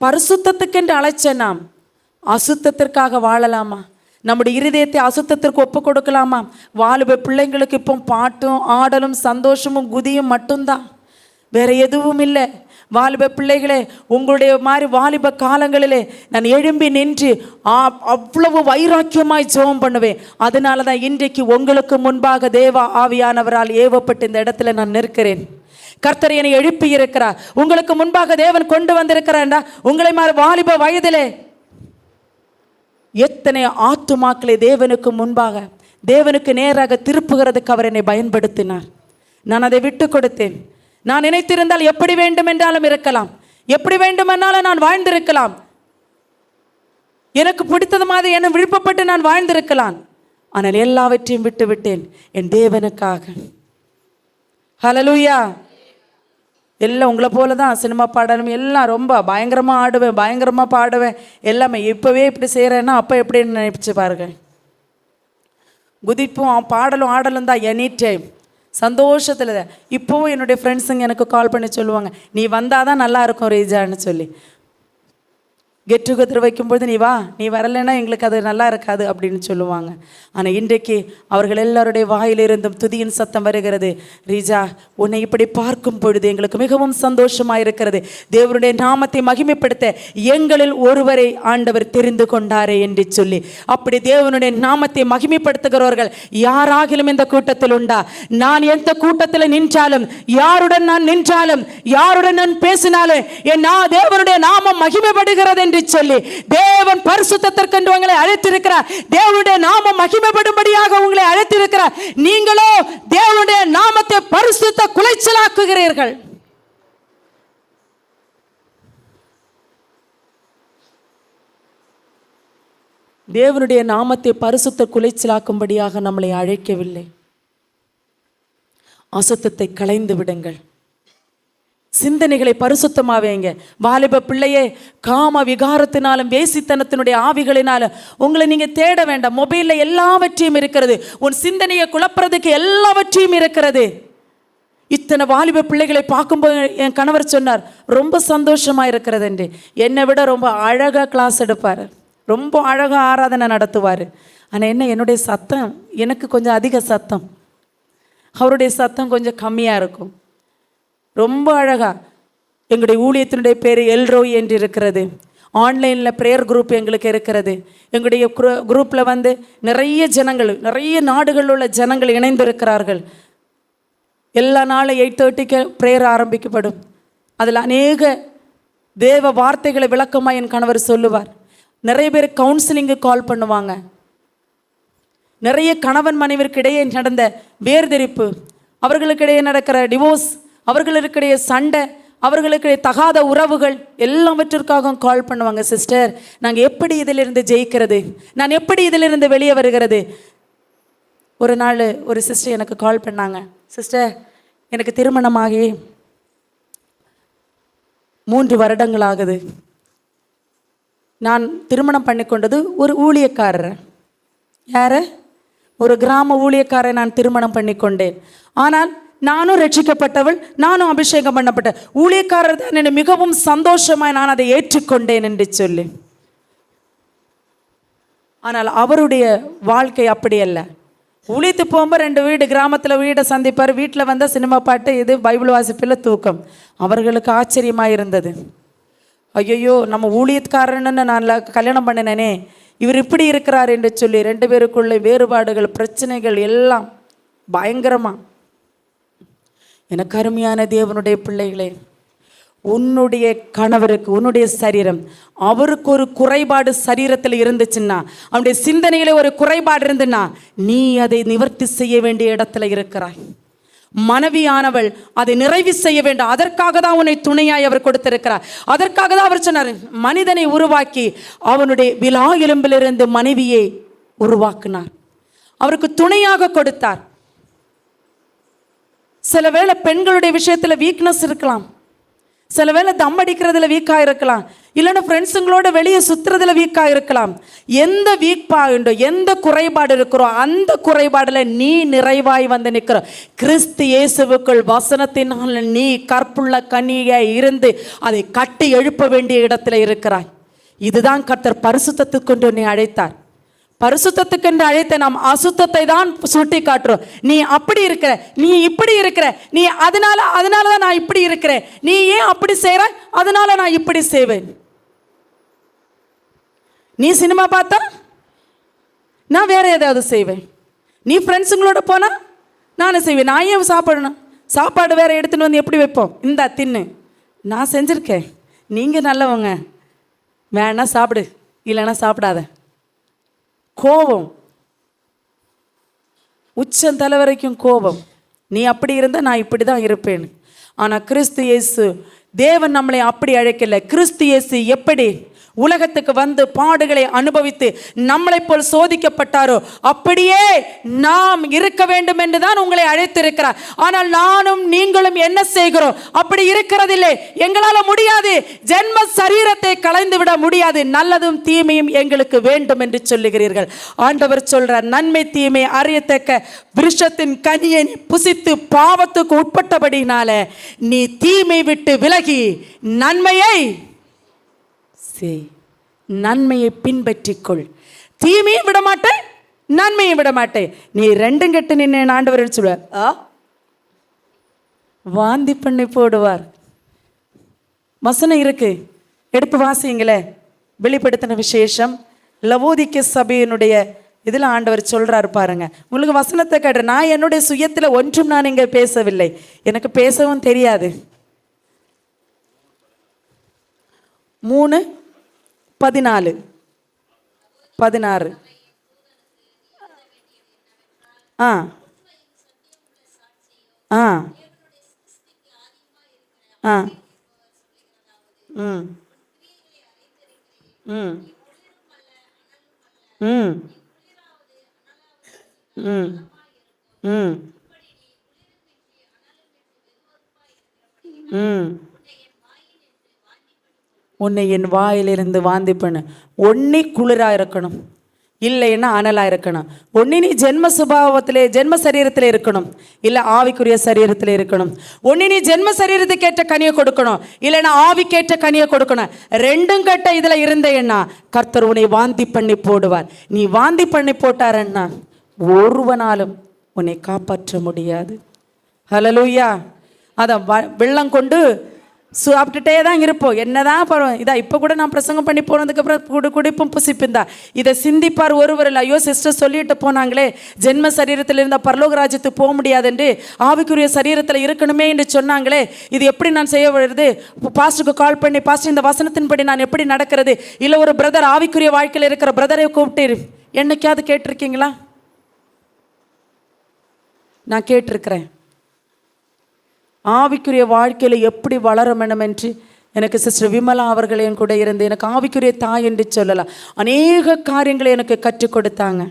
பரிசுத்தத்துக்கென்று அழைச்ச நாம் அசுத்தத்திற்காக வாழலாமா? நம்முடைய இருதயத்தை அசுத்தத்திற்கு ஒப்பு கொடுக்கலாமா? வாலிப பிள்ளைங்களுக்கு இப்போ பாட்டும் ஆடலும் சந்தோஷமும் குதியும் மட்டும்தான், வேற எதுவும் இல்லை. வாலிப பிள்ளைகளே, உங்களுடைய மாதிரி வாலிப காலங்களிலே நான் எழும்பி நின்று அவ்வளவு வைராக்கியமாய் ஜெபம் பண்ணுவேன். அதனால தான் இன்றைக்கு உங்களுக்கு முன்பாக தேவ ஆவியானவரால் ஏவப்பட்டு இந்த இடத்துல நான் நிற்கிறேன். கர்த்தர் என்னை எழுப்பி இருக்கிறார். உங்களுக்கு முன்பாக தேவன் கொண்டு வந்திருக்கிறார்டா. உங்களை மாதிரி வாலிப வயதிலே எத்தனை ஆத்துமாக்களை தேவனுக்கு முன்பாக தேவனுக்கு நேராக திருப்புகிறதுக்கு அவர் என்னை பயன்படுத்தினார். நான் அதை விட்டு கொடுத்தேன். நான் நினைத்திருந்தால் எப்படி வேண்டும் என்றாலும் இருக்கலாம், எப்படி வேண்டுமென்னாலும் நான் வாழ்ந்திருக்கலாம், எனக்கு பிடித்தது மாதிரி என்ன விருப்பப்பட்டு நான் வாழ்ந்திருக்கலாம். ஆனால் எல்லாவற்றையும் விட்டு விட்டேன் என் தேவனுக்காக. ஹல்லேலூயா. எல்லாம் உங்களை போல தான் சினிமா பாடலும் எல்லாம் ரொம்ப பயங்கரமாக ஆடுவேன், பயங்கரமாக பாடுவேன், எல்லாமே. இப்போவே இப்படி செய்கிறேன்னா அப்போ எப்படின்னு நினைச்சு பாருங்க. குதிப்பும் பாடலும் ஆடலும் தான் எனி டைம் சந்தோஷத்தில். இப்போவும் என்னுடைய ஃப்ரெண்ட்ஸுங்க எனக்கு கால் பண்ணி சொல்லுவாங்க, நீ வந்தால் தான் நல்லா இருக்கும் ரீஜான்னு சொல்லி. கெட் டுகெதர் வைக்கும்போது நீ வா, நீ வரலைன்னா எங்களுக்கு அது நல்லா இருக்காது அப்படின்னு சொல்லுவாங்க. ஆனால் இன்றைக்கு அவர்கள் எல்லாருடைய வாயிலிருந்தும் துதியின் சத்தம் வருகிறது. ரீஜா, உன்னை இப்படி பார்க்கும் பொழுது எங்களுக்கு மிகவும் சந்தோஷமாக இருக்கிறது. தேவனுடைய நாமத்தை மகிமைப்படுத்த எங்களில் ஒருவரை ஆண்டவர் தெரிந்து கொண்டாரே என்று சொல்லி, அப்படி தேவனுடைய நாமத்தை மகிமைப்படுத்துகிறவர்கள் யாராகிலும் இந்த கூட்டத்தில் உண்டா? நான் எந்த கூட்டத்தில் நின்றாலும், யாருடன் நான் நின்றாலும், யாருடன் நான் பேசினாலும் என் தேவனுடைய நாமம் மகிமைப்படுகிறது என்று சொல்லி தேவன் பரிசுத்தத்திற்கென்று உங்களை அழைத்திருக்கிறார். தேவனுடைய நாமம் மகிமைப்படும்படியாக உங்களை அழைத்திருக்கிறார். நீங்களோ தேவனுடைய நாமத்தை பரிசுத்த குலைச்சலாக்குகிறீர்கள். தேவனுடைய நாமத்தை பரிசுத்த குலைச்சலாக்கும்படியாக நம்மளை அழைக்கவில்லை. அசுத்தத்தை களைந்து விடுங்கள். சிந்தனைகளை பரிசுத்தமாவேங்க. வாலிப பிள்ளையே, காம விகாரத்தினாலும் வேசித்தனத்தினுடைய ஆவிகளினாலும் உங்களை நீங்க தேட வேண்டாம். மொபைலில் எல்லாவற்றையும் இருக்கிறது. உன் சிந்தனையை குழப்புறதுக்கு எல்லாவற்றையும் இருக்கிறது. இத்தனை வாலிப பிள்ளைகளை பார்க்கும்போது என் கணவர் சொன்னார், ரொம்ப சந்தோஷமா இருக்கிறது என்று. என்னை விட ரொம்ப அழகாக கிளாஸ் எடுப்பார். ரொம்ப அழகாக ஆராதனை நடத்துவார். ஆனால் என்ன, என்னுடைய சத்தம் எனக்கு கொஞ்சம் அதிக சத்தம், அவருடைய சத்தம் கொஞ்சம் கம்மியாக இருக்கும். ரொம்ப அழகாக எங்களுடைய ஊழியத்தினுடைய பேர் எல்ரோய் என்று இருக்கிறது. ஆன்லைனில் ப்ரேயர் குரூப் எங்களுக்கு இருக்கிறது. எங்களுடைய குரூப்பில் வந்து நிறைய ஜனங்கள், நிறைய நாடுகளில் உள்ள ஜனங்கள் இணைந்திருக்கிறார்கள். எல்லா நாளும் 8:30க்கு ப்ரேயர் ஆரம்பிக்கப்படும். அதில் அநேக தேவ வார்த்தைகளை விளக்கமாக என் கணவர் சொல்லுவார். நிறைய பேர் கவுன்சிலிங்கு கால் பண்ணுவாங்க. நிறைய கணவன் மனைவிற்கு இடையே நடந்த வேர்திரிப்பு, அவர்களுக்கிடையே நடக்கிற டிவோர்ஸ், அவர்களுக்கிடையே சண்டை, அவர்களுக்கு தகாத உறவுகள் எல்லாவற்றிற்காகவும் கால் பண்ணுவாங்க. சிஸ்டர், நாங்கள் எப்படி இதிலிருந்து ஜெயிக்கிறது, நான் எப்படி இதிலிருந்து வெளியே வருகிறது. ஒரு நாள் ஒரு சிஸ்டர் எனக்கு கால் பண்ணாங்க. சிஸ்டர், எனக்கு திருமணமாகி 3 வருடங்கள் ஆகுது. நான் திருமணம் பண்ணி கொண்டது ஒரு ஊழியக்காரர். யார? ஒரு கிராம ஊழியக்காரரை நான் திருமணம் பண்ணி கொண்டேன். ஆனால் நானும் ரட்சிக்கப்பட்டவள், நானும் அபிஷேகம் பண்ணப்பட்ட ஊழியக்காரர் தான் என்னை மிகவும் சந்தோஷமாய் நான் அதை ஏற்றுக்கொண்டேன் என்று சொல்லி. ஆனால் அவருடைய வாழ்க்கை அப்படி அல்ல. ஊழியத்து போகும்போது 2 வீடு, கிராமத்தில் வீடை சந்திப்பார், வீட்டில் வந்தால் சினிமா பாட்டு, இது பைபிள் வாசிப்பில் தூக்கம். அவர்களுக்கு ஆச்சரியமாக இருந்தது. ஐயோ, நம்ம ஊழியக்காரன்னு நான் கல்யாணம் பண்ணினேனே, இவர் இப்படி இருக்கிறார் என்று சொல்லி 2 பேருக்குள்ள வேறுபாடுகள், பிரச்சனைகள் எல்லாம் பயங்கரமாக. எனக்கு அருமையான தேவனுடைய பிள்ளைகளே, உன்னுடைய கணவருக்கு, உன்னுடைய சரீரம், அவருக்கு ஒரு குறைபாடு சரீரத்தில் இருந்துச்சுன்னா, அவனுடைய சிந்தனையில ஒரு குறைபாடு இருந்துன்னா, நீ அதை நிவர்த்தி செய்ய வேண்டிய இடத்துல இருக்கிறாய். மனைவியானவள் அதை நிறைவு செய்ய வேண்டும். அதற்காக தான் உன்னை துணையாய் அவர் கொடுத்திருக்கிறார். அதற்காக தான் அவர் சொன்னார், மனிதனை உருவாக்கி அவனுடைய விலா எலும்பிலிருந்து மனைவியை உருவாக்கினார், அவருக்கு துணையாக கொடுத்தார். சில வேளை பெண்களுடைய விஷயத்தில் வீக்னஸ் இருக்கலாம், சில வேளை தம் அடிக்கிறதுல வீக்காக இருக்கலாம், இல்லைன்னா ஃப்ரெண்ட்ஸுங்களோட வெளியே சுற்றுறதுல வீக்காக இருக்கலாம். எந்த வீக்பாடுண்டோ, எந்த குறைபாடு இருக்கிறோ அந்த குறைபாடில் நீ நிறைவாய் வந்து நிற்கிற. கிறிஸ்து இயேசுவுக்குள் வசனத்தினால் நீ கற்புள்ள கன்னியாய் இருந்து அதை கட்டி எழுப்ப வேண்டிய இடத்துல இருக்கிறாய். இதுதான் கர்த்தர் பரிசுத்தத்துக்கு கொண்டு நீ அழைத்தார். பரிசுத்தத்துக்கு என்று அழைத்த நாம் அசுத்தத்தை தான் சுட்டி காட்டுறோம். நீ அப்படி இருக்கிற, நீ இப்படி இருக்கிற, நீ அதனால தான் நான் இப்படி இருக்கிறேன், நீ ஏன் அப்படி செய்ற, அதனால நான் இப்படி செய்வேன். நீ சினிமா பார்த்தா நான் வேற ஏதாவது செய்வேன், நீ ஃப்ரெண்ட்ஸுங்களோட போனா நானும் செய்வேன். நான் ஏன் சாப்பிடணும், சாப்பாடு வேற எடுத்துன்னு வந்து எப்படி வைப்போம், இந்தா தின்னு, நான் செஞ்சுருக்கேன், நீங்கள் நல்லவங்க, வேணா சாப்பிடு, இல்லைன்னா சாப்பிடாத. கோபம், உச்சந்தலை வரைக்கும் கோபம். நீ அப்படி இருந்தால் நான் இப்படி தான் இருப்பேன். ஆனால் கிறிஸ்து இயேசு, தேவன் நம்மளை அப்படி அழைக்கல. கிறிஸ்து இயேசு எப்படி உலகத்துக்கு வந்து பாடுகளை அனுபவித்து நம்மளை போல் சோதிக்கப்பட்டாரோ அப்படியே நாம் இருக்க வேண்டும் என்று தான் உங்களை அழைத்திருக்கிறார். ஆனால் நானும் நீங்களும் என்ன செய்கிறோம், அப்படி இருக்கிறதில்லை. எங்களால் முடியாது, ஜென்ம சரீரத்தை களைந்து விட முடியாது, நல்லதும் தீமையும் எங்களுக்கு வேண்டும் என்று சொல்லுகிறீர்கள். ஆண்டவர் சொல்றார், நன்மை தீமை அறியத்தக்க விருஷத்தின் கனியை புசித்து பாவத்துக்கு உட்பட்டபடினால நீ தீமை விட்டு விலகி நன்மையை நன்மையை பின்பற்றிக்கொள். தீமையை விட மாட்டேன், நன்மையை விட மாட்டேன். நீ ரெண்டும் கெட்டு நின்று ஆண்டவர் சொல்லுவார், வாந்தி பண்ணி போடுவார். வசனம் இருக்கு, எடுத்து வாசிங்களே. வெளிப்படுத்தின விசேஷம் லவோதிக்க சபையினுடைய இதில் ஆண்டவர் சொல்றாரு பாருங்க. உங்களுக்கு வசனத்தை கேட்டு, நான் என்னுடைய சுயத்தில் ஒன்றும் நான் இங்கே பேசவில்லை, எனக்கு பேசவும் தெரியாது. 3:14 16 ஆ ஆ ஆ ம் ம் ம் ம் ம் ம் உன்னை என் வாயிலிருந்து வாந்தி பண்ணு. ஒன்னே குளிராக இருக்கணும், இல்லைன்னா அனலா இருக்கணும். ஒன்று நீ ஜென்ம சுபாவத்திலே ஜென்ம சரீரத்தில் இருக்கணும், இல்லை ஆவிக்குரிய சரீரத்தில் இருக்கணும். ஒன்று நீ ஜென்ம சரீரத்துக்கேற்ற கனியை கொடுக்கணும், இல்லைன்னா ஆவிக்கேற்ற கனியை கொடுக்கணும். ரெண்டும் கட்ட இதில் இருந்தேன்னா கர்த்தர் உன்னை வாந்தி பண்ணி போடுவார். நீ வாந்தி பண்ணி போட்டாரன்னா ஒருவனாலும் உன்னை காப்பாற்ற முடியாது. ஹல்லேலூயா. அதான் வெள்ளம் கொண்டு சாப்பிட்டுட்டே தான் இருப்போம். என்னதான் பரவாயில்ல. இதா இப்போ கூட நான் பிரசங்கம் பண்ணி போனதுக்கப்புறம் குடிப்பும் புசிப்பும் தான். இதை சிந்திப்பார் ஒருவர் இல்லை. ஐயோ சிஸ்டர் சொல்லிட்டு போனாங்களே, ஜென்ம சரீரத்தில் இருந்தால் பரலோக ராஜ்யத்துக்கு போக முடியாது என்று, ஆவிக்குரிய சரீரத்தில் இருக்கணுமே என்று சொன்னாங்களே, இது எப்படி நான் செய்ய வருது? பாஸ்டருக்கு கால் பண்ணி, பாஸ்டர் இந்த வசனத்தின்படி நான் எப்படி நடக்கிறது? இல்லை ஒரு பிரதர் ஆவிக்குரிய வாழ்க்கையில் இருக்கிற பிரதரை கூப்பிட்டு என்னைக்காவது கேட்டிருக்கீங்களா? நான் கேட்டிருக்கிறேன். ஆவிக்குரிய வாழ்க்கையில் எப்படி வளர வேண்டும் என்று எனக்கு சிஸ்டர் விமலா அவர்கள் என் கூட இருந்து எனக்கு ஆவிக்குரிய தாய் என்று சொல்லலாம், அநேக காரியங்களை எனக்கு கற்றுக் கொடுத்தாங்க.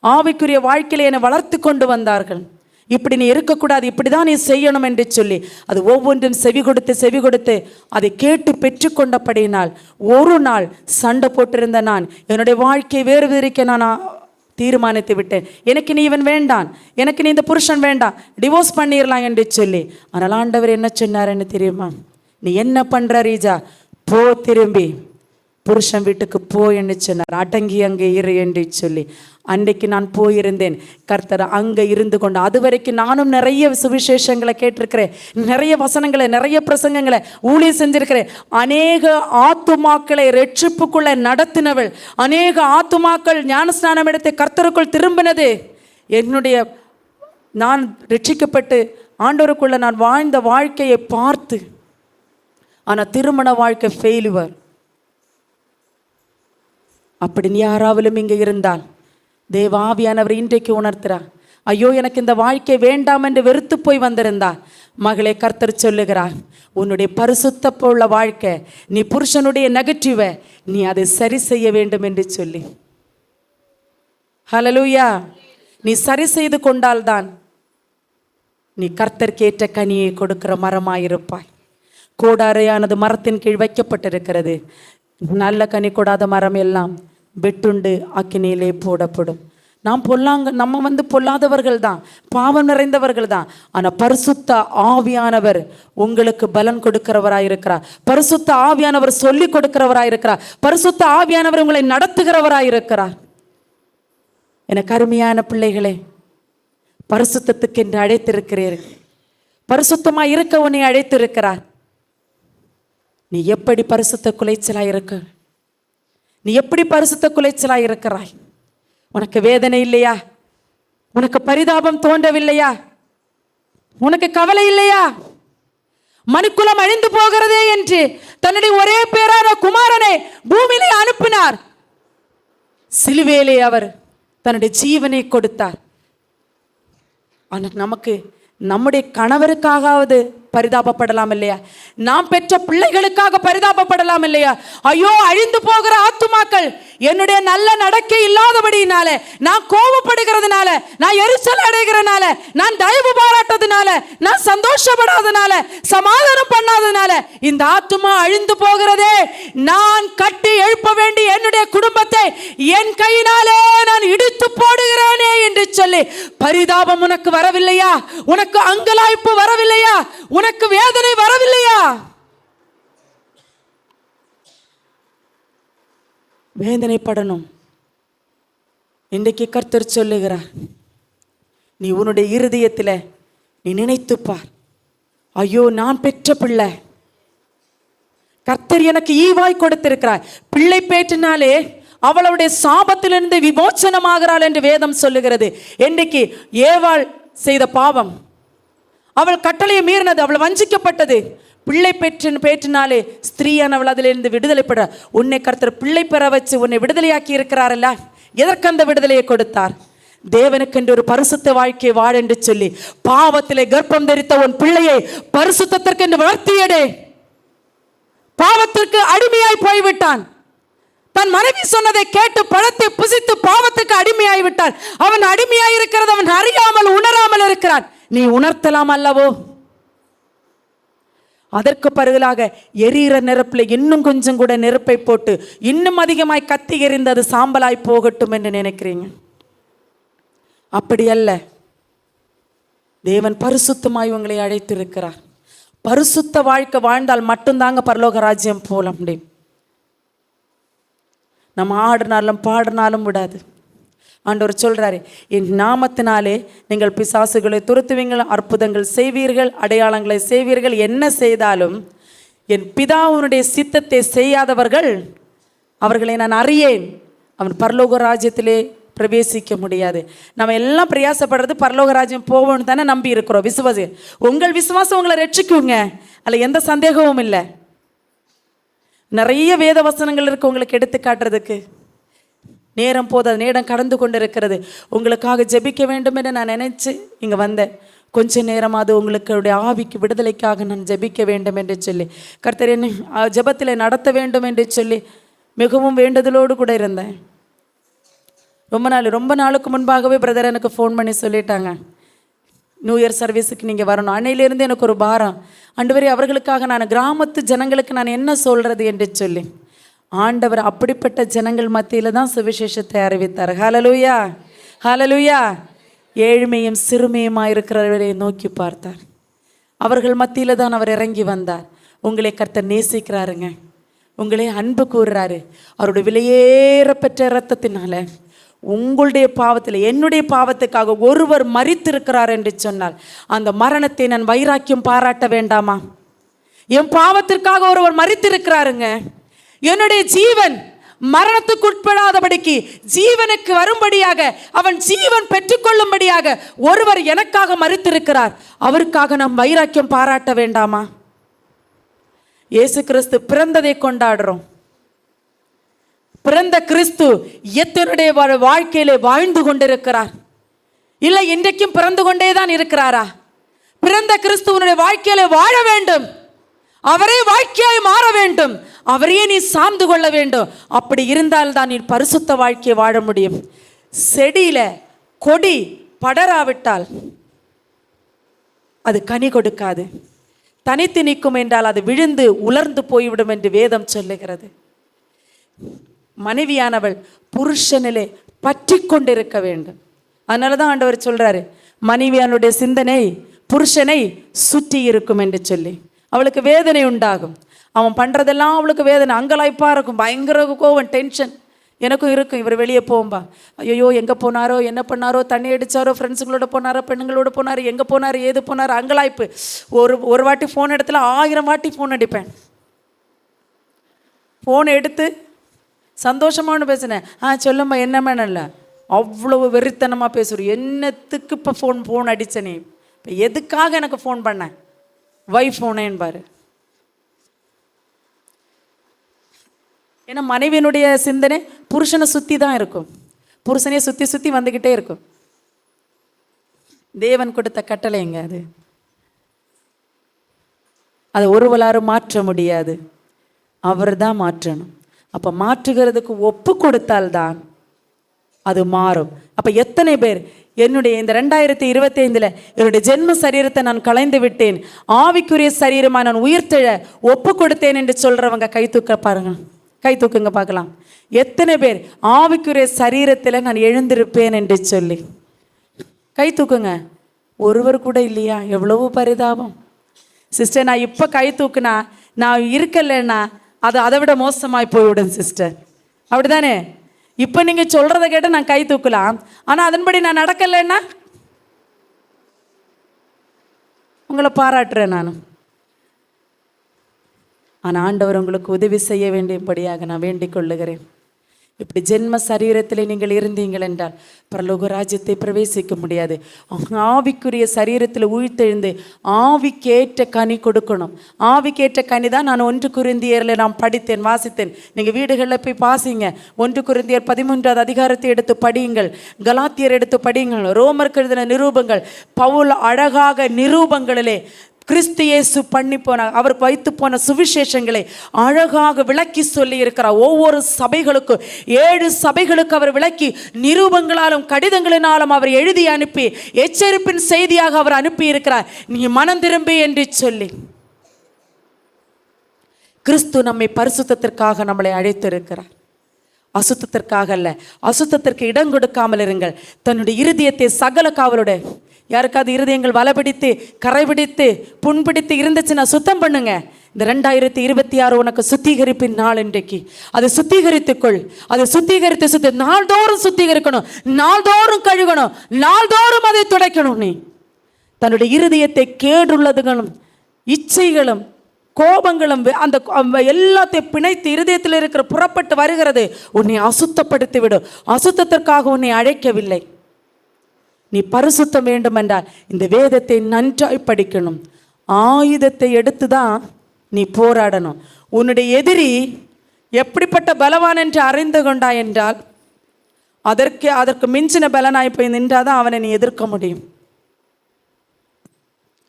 ஆவிக்குரிய வாழ்க்கையில் என்னை வளர்த்து கொண்டு வந்தார்கள். இப்படி நீ இருக்கக்கூடாது, இப்படி தான் நீ செய்யணும் என்று சொல்லி அது ஒவ்வொன்றும் செவி கொடுத்து அதை கேட்டு பெற்றுக்கொண்டபடியினால் ஒரு நாள் சண்டை போட்டிருந்த நான் என்னுடைய வாழ்க்கையை வேறு விதிக்க நான் தீர்மானித்து விட்டேன். எனக்கு நீ இவன் வேண்டான், எனக்கு நீ இந்த புருஷன் வேண்டாம், டிவோர்ஸ் பண்ணிடலாம் என்று சொல்லி. ஆனால் ஆண்டவர் என்ன சொன்னார்ன்னு தெரியுமா? நீ என்ன பண்ணுற ரீஜா, போ, திரும்பி புருஷன் வீட்டுக்கு போ என்று சொன்னார். அடங்கி அங்கே இரு என்று சொல்லி அன்றைக்கு நான் போயிருந்தேன். கர்த்தர் அங்கே இருந்து கொண்டு அது வரைக்கும் நானும் நிறைய சுவிசேஷங்களை கேட்டிருக்கிறேன், நிறைய வசனங்களை, நிறைய பிரசங்கங்களை ஊழியம் செஞ்சிருக்கிறேன். அநேக ஆத்துமாக்களை ரட்சிப்புக்குள்ளே நடத்தினவள், அநேக ஆத்துமாக்கள் ஞானஸ்நானம் எடுத்து கர்த்தருக்குள் திரும்பினது என்னுடைய நான் ரட்சிக்கப்பட்டு ஆண்டவருக்குள்ள நான் வாழ்ந்த வாழ்க்கையை பார்த்து. ஆனால் திருமண வாழ்க்கை ஃபெயிலுவர். அப்படின்னு யாராவலும் இங்கே இருந்தால் தேவாவியானவர் இன்றைக்கு உணர்த்துறார். ஐயோ எனக்கு இந்த வாழ்க்கை வேண்டாம் என்று வெறுத்து போய் வந்திருந்தா மகளே, கர்த்தர் சொல்லுகிறார், உன்னுடைய பரிசுத்த உள்ள வாழ்க்கை, நீ புருஷனுடைய நெகட்டிவை நீ அதை சரி செய்ய வேண்டும் என்று சொல்லி. ஹல்லேலூயா. நீ சரி செய்து கொண்டால்தான் நீ கர்த்தர்க்கேற்ற கனியை கொடுக்கிற மரமாயிருப்பாய். கோடாரையானது மரத்தின் கீழ் வைக்கப்பட்டிருக்கிறது. நல்ல கனி கொடாத மரம் எல்லாம் வெட்டுண்டு அக்கினியிலே போடப்படும். நம்ம பொல்லாதவர்கள் தான், பாவம் நிறைந்தவர்கள் தான். ஆனால் பரிசுத்த ஆவியானவர் உங்களுக்கு பலன் கொடுக்கிறவராயிருக்கிறார். பரிசுத்த ஆவியானவர் சொல்லி கொடுக்கிறவராயிருக்கிறார். பரிசுத்த ஆவியானவர் உங்களை நடத்துகிறவராயிருக்கிறார். எனக்கு அருமையான பிள்ளைகளே, பரிசுத்தத்துக்கு என்று அழைத்திருக்கிறீர்கள். பரிசுத்தமாக இருக்க உன்னை அழைத்திருக்கிறார். நீ எப்படி பரிசுத்த குலைச்சலாய் இருக்க? நீ எப்படி பரிசுத்த குலைச்சலாய் இருக்கிறாய்? உனக்கு வேதனை இல்லையா? உனக்கு பரிதாபம் தோன்றவில்லையா? உனக்கு கவலை இல்லையா? மனுக்குலம் அழிந்து போகிறதே என்று தன்னுடைய ஒரே பேரான குமாரனை பூமியிலே அனுப்பினார். சிலுவையிலே அவர் தன்னுடைய ஜீவனை கொடுத்தார். ஆனால் நமக்கு நம்முடைய கணவருக்காகவது பரிதாபப்படலாம் இல்லையா? நாம் பெற்ற பிள்ளைகளுக்காக பரிதாபப்படலாம் இல்லையா? ஐயோ, அழிந்து போகிற ஆத்துமாக்கள் என்னுடைய நல்ல நடக்கை இல்லாதபடினால, நான் கோபப்படுகிறதுனால, நான் எரிச்சல் அடைகிறதுனால, நான் தயவு பாராட்டதுனால, நான் சந்தோஷப்படாதனால, சமாதானம் பண்ணாதனால இந்த ஆத்துமா அழிந்து போகிறதே. நான் கட்டி எழுப்ப வேண்டிய என்னுடைய குடும்பத்தை என் கையினாலே நான் இடித்து போடுகிறேனே என்று சொல்லி பரிதாபம் உனக்கு வரவில்லையா? உனக்கு அங்கலாய்ப்பு வரவில்லையா? உனக்கு வேதனை வரவில்லையா? வேதனைப்படணும். இன்றைக்கு கர்த்தர் சொல்லுகிறார், நீ உன்னுடைய இருதயத்தில் நீ நினைத்துப்பார், ஐயோ நான் பெற்ற பிள்ளை, கர்த்தர் எனக்கு ஈவாய் கொடுத்திருக்கிறார். பிள்ளை பேற்றினாலே அவளுடைய சாபத்திலிருந்து விமோச்சனமாகிறாள் என்று வேதம் சொல்லுகிறது. இன்றைக்கு ஏவாள் செய்த பாவம், அவள் கட்டளையை மீறினது, அவள் வஞ்சிக்கப்பட்டது. பிள்ளை பேற்றினாலே ஸ்திரீயானவள் அதிலிருந்து விடுதலைப்பட உன்னை கர்த்தர் பிள்ளை பெற வச்சு உன்னை விடுதலையாக்கி இருக்கிறாரல்ல. எதற்கு அந்த விடுதலையை கொடுத்தார்? தேவனுக்கென்று ஒரு பரிசுத்த வாழ்க்கை வாழ என்று சொல்லி பாவத்திலே கர்ப்பம் தரித்த உன் பிள்ளையை பரிசுத்தத்திற்கு வளர்த்தியடே. பாவத்திற்கு அடிமையாய் போய்விட்டான். தன் மனைவி சொன்னதை கேட்டு பழத்தை புசித்து பாவத்துக்கு அடிமையாய் விட்டான். அவன் அடிமையாய் இருக்கிறது அவன் அறியாமல் உணராமல் இருக்கிறான். நீ உணர்த்தலாம் அல்லவோ? அதற்கு பருகலாக எரிகிற நெருப்பில் இன்னும் கொஞ்சம் கூட நெருப்பை போட்டு இன்னும் அதிகமாய் கத்தி எறிந்து அது சாம்பலாய் போகட்டும் என்று நினைக்கிறீங்க. அப்படி அல்ல. தேவன் பரிசுத்தமாய் உங்களை அழைத்திருக்கிறார். பரிசுத்த வாழ்க்கை வாழ்ந்தால் மட்டும்தாங்க பரலோக ராஜ்யம் போல முடியும். நம்ம ஆடினாலும் பாடினாலும் விடாது. ஆண்டவர் சொல்றாரு, என் நாமத்தினாலே நீங்கள் பிசாசுகளை துரத்துவீங்கள், அற்புதங்கள் செய்வீர்கள், அடையாளங்களை செய்வீர்கள். என்ன செய்தாலும் என் பிதாவுனுடைய சித்தத்தை செய்யாதவர்கள் அவர்களை நான் அறியேன், அவன் பரலோக ராஜ்யத்திலே பிரவேசிக்க முடியாது. நம்ம எல்லாம் பிரயாசப்படுறது பரலோக ராஜ்யம் போவோம்னு தானே நம்பி இருக்கிறோம். விசுவாசி, உங்கள் விசுவாசம் உங்களை ரட்சிக்குங்க, அதில் எந்த சந்தேகமும் இல்லை. நிறைய வேத வசனங்கள் இருக்கு உங்களுக்கு எடுத்து காட்டுறதுக்கு. நேரம் போதாது, நேரம் கடந்து கொண்டு இருக்கிறது. உங்களுக்காக ஜெபிக்க வேண்டும் என்று நான் நினைச்சு இங்கே வந்தேன். கொஞ்ச நேரமாவது உங்களுடைய ஆவிக்கு விடுதலைக்காக நான் ஜெபிக்க வேண்டும் என்று சொல்லி, கர்த்தர் என்னை ஜெபத்தில் நடத்த வேண்டும் என்று சொல்லி மிகவும் வேண்டுதலோடு கூட இருந்தேன். ரொம்ப நாளுக்கு முன்பாகவே பிரதர் எனக்கு ஃபோன் பண்ணி சொல்லிட்டாங்க, நியூ இயர் சர்வீஸுக்கு நீங்கள் வரணும். அன்னையிலேருந்து எனக்கு ஒரு பாரம். ஆண்டவரே, அவர்களுக்காக நான் கிராமத்து ஜனங்களுக்கு நான் என்ன சொல்கிறது என்று சொல்லி, ஆண்டவர் அப்படிப்பட்ட ஜனங்கள் மத்தியில் தான் சுவிசேஷத்தை அறிவித்தார். ஹல்லேலூயா, ஹல்லேலூயா. ஏழ்மையும் சிறுமையுமாக இருக்கிறவரை நோக்கி பார்த்தார். அவர்கள் மத்தியில் தான் அவர் இறங்கி வந்தார். உங்களை கர்த்தர் நேசிக்கிறாருங்க, உங்களே அன்பு கூறுறாரு. அவருடைய விலையேறப்பெற்ற இரத்தத்தினால உங்களுடைய பாவத்தில், என்னுடைய பாவத்துக்காக ஒருவர் மரித்திருக்கிறார் என்று சொன்னால் அந்த மரணத்தை நான் வைராக்கியம் பாராட்ட வேண்டாமா? என் பாவத்திற்காக ஒருவர் மரித்திருக்கிறாருங்க. என்னுடைய ஜீவன் மரணத்துக்குட்படாதபடிக்கு ஜீவனுக்கு வரும்படியாக, அவன் ஜீவன் பெற்றுக்கொள்ளும்படியாக ஒருவர் எனக்காக மரித்திருக்கிறார். அவருக்காக நாம் வைராக்கியம் பாராட்ட வேண்டாமா? இயேசு கிறிஸ்து பிறந்ததை கொண்டாடுறோம். பிறந்த கிறிஸ்து எத்தனுடைய வாழ்க்கையிலே வாழ்ந்து கொண்டிருக்கிறார். இல்லை, இன்றைக்கும் பிறந்து கொண்டே தான் இருக்கிறாரா? பிறந்த கிறிஸ்துவனுடைய வாழ்க்கையிலே வாழ வேண்டும். அவரே வாழ்க்கையாய் மாற வேண்டும். அவரையே நீ சார்ந்து கொள்ள வேண்டும். அப்படி இருந்தால் தான் நீ பரிசுத்த வாழ்க்கையை வாழ முடியும். செடியில கொடி படராவிட்டால் அது கனி கொடுக்காது. தனித்து நிற்கும் என்றால் அது விழுந்து உலர்ந்து போய்விடும் என்று வேதம் சொல்லுகிறது. மனைவியானவள் புருஷனிலே பற்றி கொண்டிருக்க வேண்டும். அதனால தான் ஆண்டவர் சொல்றாரு, மனைவியானுடைய சிந்தனை புருஷனை சுற்றி இருக்கும் என்று சொல்லி. அவளுக்கு வேதனை உண்டாகும். அவன் பண்ணுறதெல்லாம் அவளுக்கு வேதனை, அங்கலாய்ப்பாக இருக்கும், பயங்கர கோவம், டென்ஷன். எனக்கும் இருக்கும். இவர் வெளியே போகும்பா, ஐயோ எங்கே போனாரோ, என்ன பண்ணாரோ, தண்ணி அடித்தாரோ, ஃப்ரெண்ட்ஸுங்களோட போனாரோ, பெண்களோட போனார், எங்கே போனார், ஏது போனார், அங்கலாய்ப்பு. ஒரு வாட்டி ஃபோன் இடத்துல 1000 வாட்டி ஃபோன் அடிப்பேன். ஃபோன் எடுத்து சந்தோஷமானு பேசுனேன். சொல்லும்மா, என்னம்மா, நல்ல அவ்வளவு வெறித்தனமாக பேசுகிறோம். என்னத்துக்கு இப்போ ஃபோன் அடித்தனே, இப்போ எதுக்காக எனக்கு ஃபோன் பண்ணேன், வைஃப் ஃபோனேன்னு பாரு. ஏன்னா மனைவியினுடைய சிந்தனை புருஷனை சுற்றி தான் இருக்கும். புருஷனையே சுற்றி சுற்றி வந்துக்கிட்டே இருக்கும். தேவன் கொடுத்த கட்டளைங்க அது. அதை ஒருவராலும் மாற்ற முடியாது, அவர் தான் மாற்றணும். அப்போ மாற்றுகிறதுக்கு ஒப்பு கொடுத்தால்தான் அது மாறும். அப்போ எத்தனை பேர் என்னுடைய இந்த 2025 என்னுடைய ஜென்ம சரீரத்தை நான் களைந்து விட்டேன், ஆவிக்குரிய சரீரமாக நான் உயிர்த்தெழ ஒப்பு கொடுத்தேன் என்று சொல்கிறவங்க கை தூக்க பாருங்க, கை தூக்குங்க பார்க்கலாம். எத்தனை பேர் ஆவிக்குரிய சரீரத்தில் நான் எழுந்திருப்பேன் என்று சொல்லி கை தூக்குங்க. ஒருவர் கூட இல்லையா? எவ்வளவு பரிதாபம். சிஸ்டர், நான் இப்போ கை தூக்குனா நான் இருக்கலைன்னா அது அதை விட மோசமாய் போய்விடும் சிஸ்டர். அப்படிதானே? இப்போ நீங்கள் சொல்கிறத கேட்ட நான் கை தூக்கலாம், ஆனால் அதன்படி நான் நடக்கலைன்னா உங்களை பாராட்டுறேன் நான். ஆனால் ஆண்டவர் உங்களுக்கு உதவி செய்ய வேண்டியபடியாக நான் வேண்டிக் கொள்ளுகிறேன். இப்படி ஜென்ம சரீரத்தில் நீங்கள் இருந்தீங்கள் என்றால் பரலோக ராஜ்யத்தை பிரவேசிக்க முடியாது. ஆவிக்குரிய சரீரத்தில் உயிர்த்தெழுந்து ஆவிக்கேற்ற கனி கொடுக்கணும். ஆவிக்கேற்ற கனி தான் நான் 1 கொரிந்தியரில் நான் படித்தேன், வாசித்தேன். நீங்கள் வீடுகளில் போய் பாசிங்க. 1 கொரிந்தியர் 13வது அதிகாரத்தை எடுத்து படியுங்கள், கலாத்தியர் எடுத்து படியுங்கள், ரோமருக்கு எழுதின நிரூபங்கள். பவுல் அழகாக நிரூபங்களிலே கிறிஸ்து இயேசு பண்ணி போன, அவருக்கு வைத்து போன சுவிசேஷங்களை அழகாக விளக்கி சொல்லி இருக்கிறார். ஒவ்வொரு சபைகளுக்கும் 7 சபைகளுக்கு அவர் விளக்கி நிரூபங்களாலும் கடிதங்களினாலும் அவர் எழுதி அனுப்பி எச்சரிப்பின் செய்தியாக அவர் அனுப்பி இருக்கிறார். நீ மனம் திரும்பி என்று சொல்லி கிறிஸ்து நம்மை பரிசுத்தத்திற்காக நம்மளை அழைத்திருக்கிறார், அசுத்தத்திற்காக அல்ல. அசுத்தத்திற்கு இடம் கொடுக்காமல் இருங்கள். தன்னுடைய இருதயத்தை சகல காவலோட, யாருக்காவது இருதயங்கள் வலைபிடித்து கரைபிடித்து புண்பிடித்து இருந்துச்சுன்னா சுத்தம் பண்ணுங்க. இந்த 2026 உனக்கு சுத்திகரிப்பின் நாள். இன்றைக்கு அதை சுத்திகரித்துக்கொள். அதை சுத்திகரித்து நாள்தோறும் சுத்திகரிக்கணும், நாள்தோறும் கழுகணும், நாள்தோறும் அதை துடைக்கணும். நீ தன்னுடைய இருதயத்தை கேடுள்ளதுகளும் இச்சைகளும் கோபங்களும் அந்த எல்லாத்தையும் பிணைத்து இருதயத்தில் இருக்கிற புறப்பட்டு வருகிறது உன்னை அசுத்தப்படுத்தி விடும். அசுத்தத்திற்காக உன்னை அழைக்கவில்லை. நீ பரிசுத்தம் வேண்டும் என்றால் இந்த வேதத்தை நன்றாய் படிக்கணும். ஆயுதத்தை எடுத்து தான் நீ போராடணும். உன்னுடைய எதிரி எப்படிப்பட்ட பலவான் என்று அறிந்து கொண்டாய் என்றால் அதற்கு மிஞ்சின பலனாய் போய் நின்றாதான் அவனை நீ எதிர்க்க முடியும்.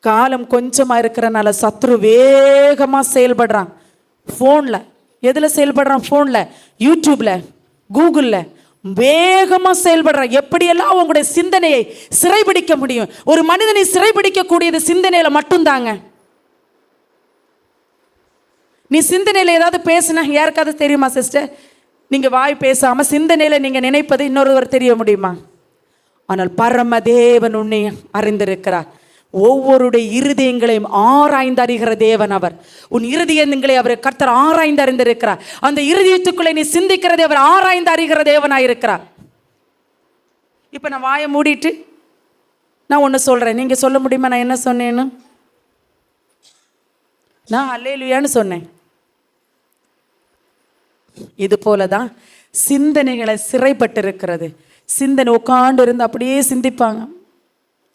காலம் கொஞ்சமாக இருக்கிறனால சத்ரு வேகமாக செயல்படுறான். ஃபோனில் எதில் செயல்படுறான்? ஃபோனில், யூடியூப்பில், கூகுளில் வேகமாக செயல்படுறான். எப்படியெல்லாம் உங்களுடைய சிந்தனையை சிறைபிடிக்க முடியும்? ஒரு மனிதனை சிறைபிடிக்கக்கூடியது சிந்தனையில் மட்டும்தாங்க. நீ சிந்தனையில் ஏதாவது பேசுனா யாருக்காவது தெரியுமா சிஸ்டர்? நீங்கள் வாய் பேசாமல் சிந்தனையில் நீங்கள் நினைப்பது இன்னொருவர் தெரிய முடியுமா? ஆனால் பரமதேவன் உன்னை அறிந்திருக்கிறார். ஒவ்வொருடைய இருதயங்களையும் ஆராய்ந்து அறிகிற தேவன் அவர். உன் இருதயங்களை அவர் கர்த்தர் ஆராய்ந்து அறிந்திருக்கிறார். அந்த இருதயத்துக்குள்ளே நீ சிந்திக்கிறதை அவர் ஆராய்ந்து அறிகிற தேவனாயிருக்கிறார். இப்போ நான் வாயை மூடிட்டு நான் ஒன்று சொல்கிறேன், நீங்கள் சொல்ல முடியுமா நான் என்ன சொன்னேன்னு? நான் அல்லேலூயான்னு சொன்னேன். இது போல தான் சிந்தனைகளை சிறைப்பட்டு இருக்கிறது. சிந்தனை உட்காண்டு இருந்து அப்படியே சிந்திப்பாங்க,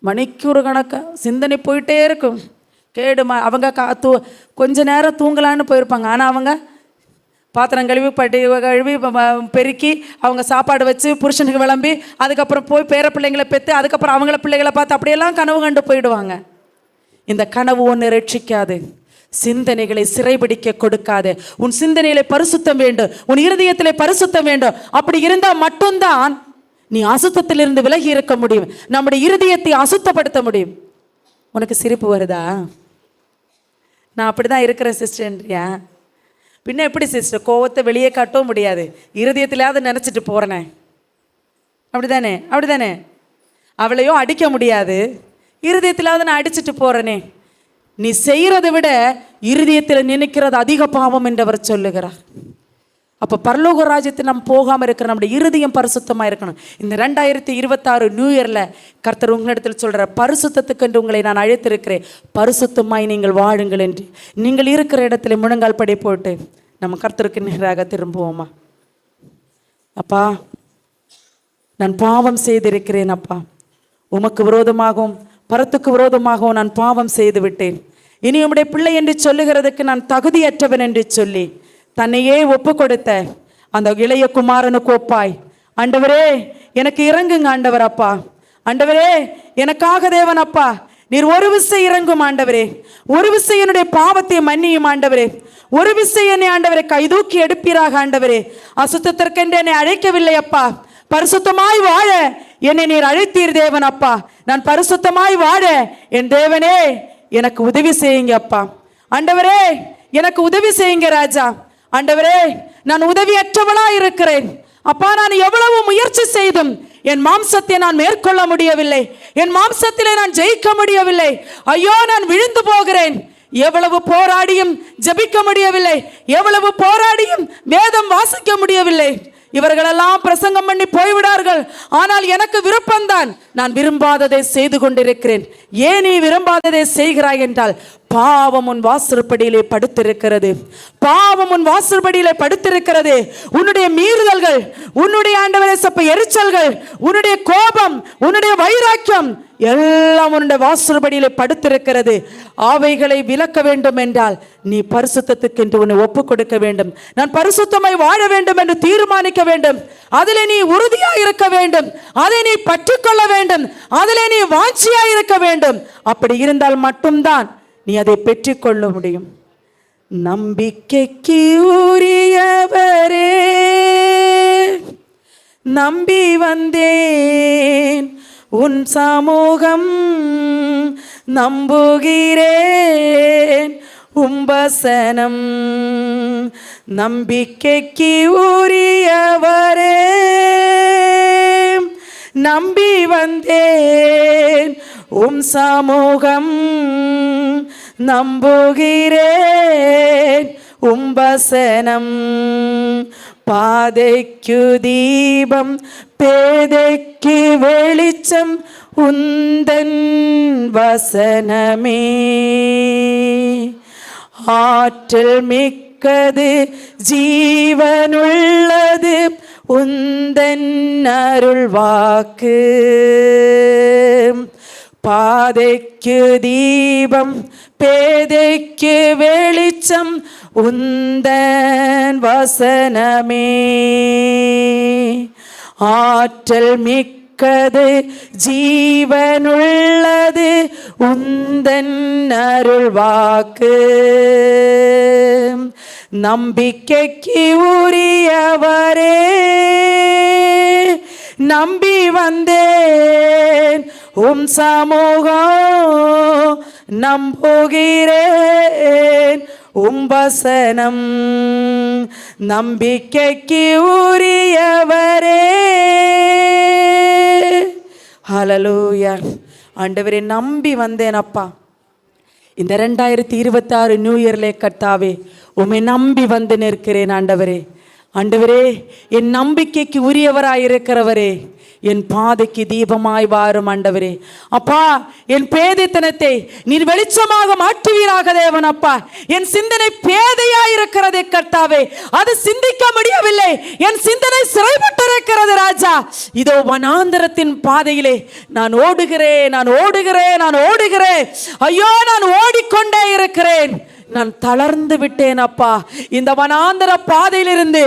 மணிக்கூறு கணக்காக சிந்தனை போயிட்டே இருக்கும். அவங்க கொஞ்ச நேரம் தூங்கலான்னு போயிருப்பாங்க. ஆனால் அவங்க பாத்திரம் கழுவி கழுவி பெருக்கி அவங்க சாப்பாடு வச்சு புருஷனுக்கு விளம்பி அதுக்கப்புறம் போய் பேர பிள்ளைங்களை பெற்று அதுக்கப்புறம் அவங்கள பிள்ளைகளை பார்த்து அப்படியெல்லாம் கனவு கண்டு போயிடுவாங்க. இந்த கனவு ஒன்று ரட்சிக்காது. சிந்தனைகளை சிறைபிடிக்க கொடுக்காது. உன் சிந்தனையில பரிசுத்தம் வேண்டும், உன் இருதயத்திலே பரிசுத்தம் வேண்டும். அப்படி இருந்தால் மட்டும்தான் நீ அசுத்தத்திலிருந்து விலகி இருக்க முடியும். நம்முடைய இருதயத்தை அசுத்தப்படுத்த முடியும். உனக்கு சிரிப்பு வருதா? நான் அப்படிதான் இருக்கிறேன் சிஸ்டர்ன்றியா? பின்ன எப்படி சிஸ்டர்? கோவத்தை வெளியே காட்டவும் முடியாது, இருதயத்திலாவது நினச்சிட்டு போகிறேனே. அப்படிதானே? அப்படிதானே? அவளையும் அடிக்க முடியாது, இருதயத்திலாவது நான் அடிச்சுட்டு போகிறேனே. நீ செய்கிறதை விட இருதயத்தில் நினைக்கிறது அதிக பாவம் என்று அவர் சொல்லுகிறார். அப்போ பரலோக ராஜ்யத்தில் நம்ம போகாமல் இருக்கிற நம்முடைய இருதயம் பரிசுத்தமாக இருக்கணும். இந்த 2026 நியூ இயரில் கர்த்தர் உங்களிடத்தில் சொல்கிற பரிசுத்தத்துக்கு என்று உங்களை நான் அழைத்திருக்கிறேன், பரிசுத்தமாய் நீங்கள் வாழுங்கள் என்று. நீங்கள் இருக்கிற இடத்துல முழங்கால் படை போட்டு நம்ம கர்த்தருக்கு நேராக திரும்புவோமா? அப்பா, நான் பாவம் செய்திருக்கிறேன் அப்பா, உமக்கு விரோதமாகவும் பரத்துக்கு விரோதமாகவும் நான் பாவம் செய்து விட்டேன். இனி உம்முடைய பிள்ளை என்று சொல்லுகிறதுக்கு நான் தகுதியற்றவன் என்று சொல்லி தன்னையே ஒப்பு கொடுத்த அந்த இளைய குமாரனுக்கு ஒப்பாய் ஆண்டவரே எனக்கு இறங்குங்க ஆண்டவர். அப்பா ஆண்டவரே எனக்காக தேவன் அப்பா, நீர் ஒரு விசை இறங்கும் ஆண்டவரே, ஒரு விசை என்னுடைய பாவத்தை மன்னியும் ஆண்டவரே, ஒரு விசை என்னை ஆண்டவரை கைதூக்கி எடுப்பீராக ஆண்டவரே. அசுத்தத்திற்கென்று என்னை அழைக்கவில்லை அப்பா, பரிசுத்தமாய் வாழ என்னை நீர் அழைத்தீர் தேவன் அப்பா. நான் பரிசுத்தமாய் வாழ என் தேவனே எனக்கு உதவி செய்யுங்க அப்பா. ஆண்டவரே எனக்கு உதவி செய்யுங்க ராஜா. ஆண்டவரே நான் உதவியற்றவளா இருக்கிறேன் அப்பா. நான் எவ்வளவு முயற்சி செய்தும் என் மாம்சத்தை நான் மேற்கொள்ள முடியவில்லை, என் மாம்சத்திலே நான் ஜெயிக்க முடியவில்லை. ஐயோ நான் விழுந்து போகிறேன். எவ்வளவு போராடியும் ஜெபிக்க முடியவில்லை, எவ்வளவு போராடியும் வேதம் வாசிக்க முடியவில்லை. இவர்களெல்லாம் பிரசங்கம் பண்ணி போய்விடார்கள், ஆனால் எனக்கு விருப்பம்தான். நான் விரும்பாததை செய்து கொண்டிருக்கிறேன். ஏன் நீ விரும்பாததை செய்கிறாய் என்றால் பாவம் உன் வாசற்படியிலே படுத்திருக்கிறது, பாவம் உன் வாசற்படியிலே படுத்திருக்கிறது. உன்னுடைய மீறுதல்கள், உன்னுடைய ஆண்டவரே சப்ப எரிச்சல்கள், உன்னுடைய கோபம், உன்னுடைய வைராக்கியம் எல்லாம் உன்னுடைய வாசற்படியிலே படுத்திருக்கிறது. அவைகளை விலக்க வேண்டும் என்றால் நீ பரிசுத்தத்துக்கு என்று உன்னை ஒப்பு கொடுக்க வேண்டும். நான் பரிசுத்தமாய் வாழ வேண்டும் என்று தீர்மானிக்க வேண்டும். அதிலே நீ உறுதியாய் இருக்க வேண்டும், அதை நீ பற்றிக்கொள்ள வேண்டும், அதிலே நீ வாஞ்சியாய் இருக்க வேண்டும். அப்படி இருந்தால் மட்டும்தான் நீ அதை பெற்றுக்கொள்ள முடியும். நம்பிக்கைக்கு உரியவரே நம்பி வந்தேன், உன் சமூகம் நம்புகிறேன், உம்பசனம். நம்பிக்கைக்கு உரியவரே, நம்பி வந்தேன் உம் சமூகம், நம்புகிறேன் உம்பசனம். பாதைக்கு தீபம் பேதைக்கு வெளிச்சம் உந்தன் வசனமே. ஆற்றல் மிக்கது ஜீவனுள்ளது உந்தன் அருள் வாக்கு. பாதைக்கு தீபம் பேதைக்கு வெளிச்சம் உந்தன் வசனமே. ஆற்றல் மிக்கது ஜீவனுள்ளது உந்தன் அருள் வாக்கு. நம்பிக்கைக்கு உரியவரே, நம்பி வந்தேன் உம் சமூகம், நம்புகிறேன் உம்பசனம். நம்பிக்கைக்கு உரியவரே. ஹல்லேலூயா. ஆண்டவரே, நம்பி வந்தேன் அப்பா. இந்த 2026 நியூ இயர்லே கர்த்தாவே உம்மை நம்பி வந்து நிற்கிறேன் ஆண்டவரே. ஆண்டவரே, என் நம்பிக்கைக்கு உரியவராயிருக்கிறவரே, என் பாதைக்கு தீபமாய் வாரும் ஆண்டவரே. அப்பா, என் பேதைத்தனத்தை நீர் வெளிச்சமாக மாற்றுவீராக தேவன். அப்பா, என் சிந்தனை பேதையாயிருக்கிறதே கர்த்தாவே, அது சிந்திக்க முடியவில்லை. என் சிந்தனை சிறைப்பட்டிருக்கிறது ராஜா. இதோ வனாந்தரத்தின் பாதையிலே நான் ஓடுகிறேன், நான் ஓடுகிறேன், நான் ஓடுகிறேன். ஐயோ, நான் ஓடிக்கொண்டே இருக்கிறேன். நான் தளர்ந்து விட்டேன் அப்பா. இந்த வனாந்தர பாதையிலிருந்து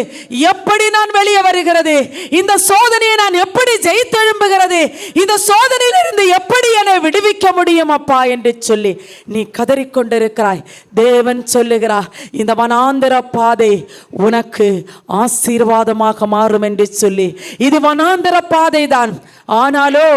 எப்படி நான் வெளியே வருகிறது? இந்த சோதனையை நான் எப்படி ஜெயித்தெழும்புகிறது? இந்த சோதனையிலிருந்து எப்படி என்னை விடுவிக்க முடியும் அப்பா என்று சொல்லி நீ கதறிக்கொண்டிருக்கிறாய். தேவன் சொல்லுகிறார், இந்த வனாந்தர பாதை உனக்கு ஆசீர்வாதமாக மாறும் என்று சொல்லி. இது வனாந்தர பாதை தான், ஆனாலோ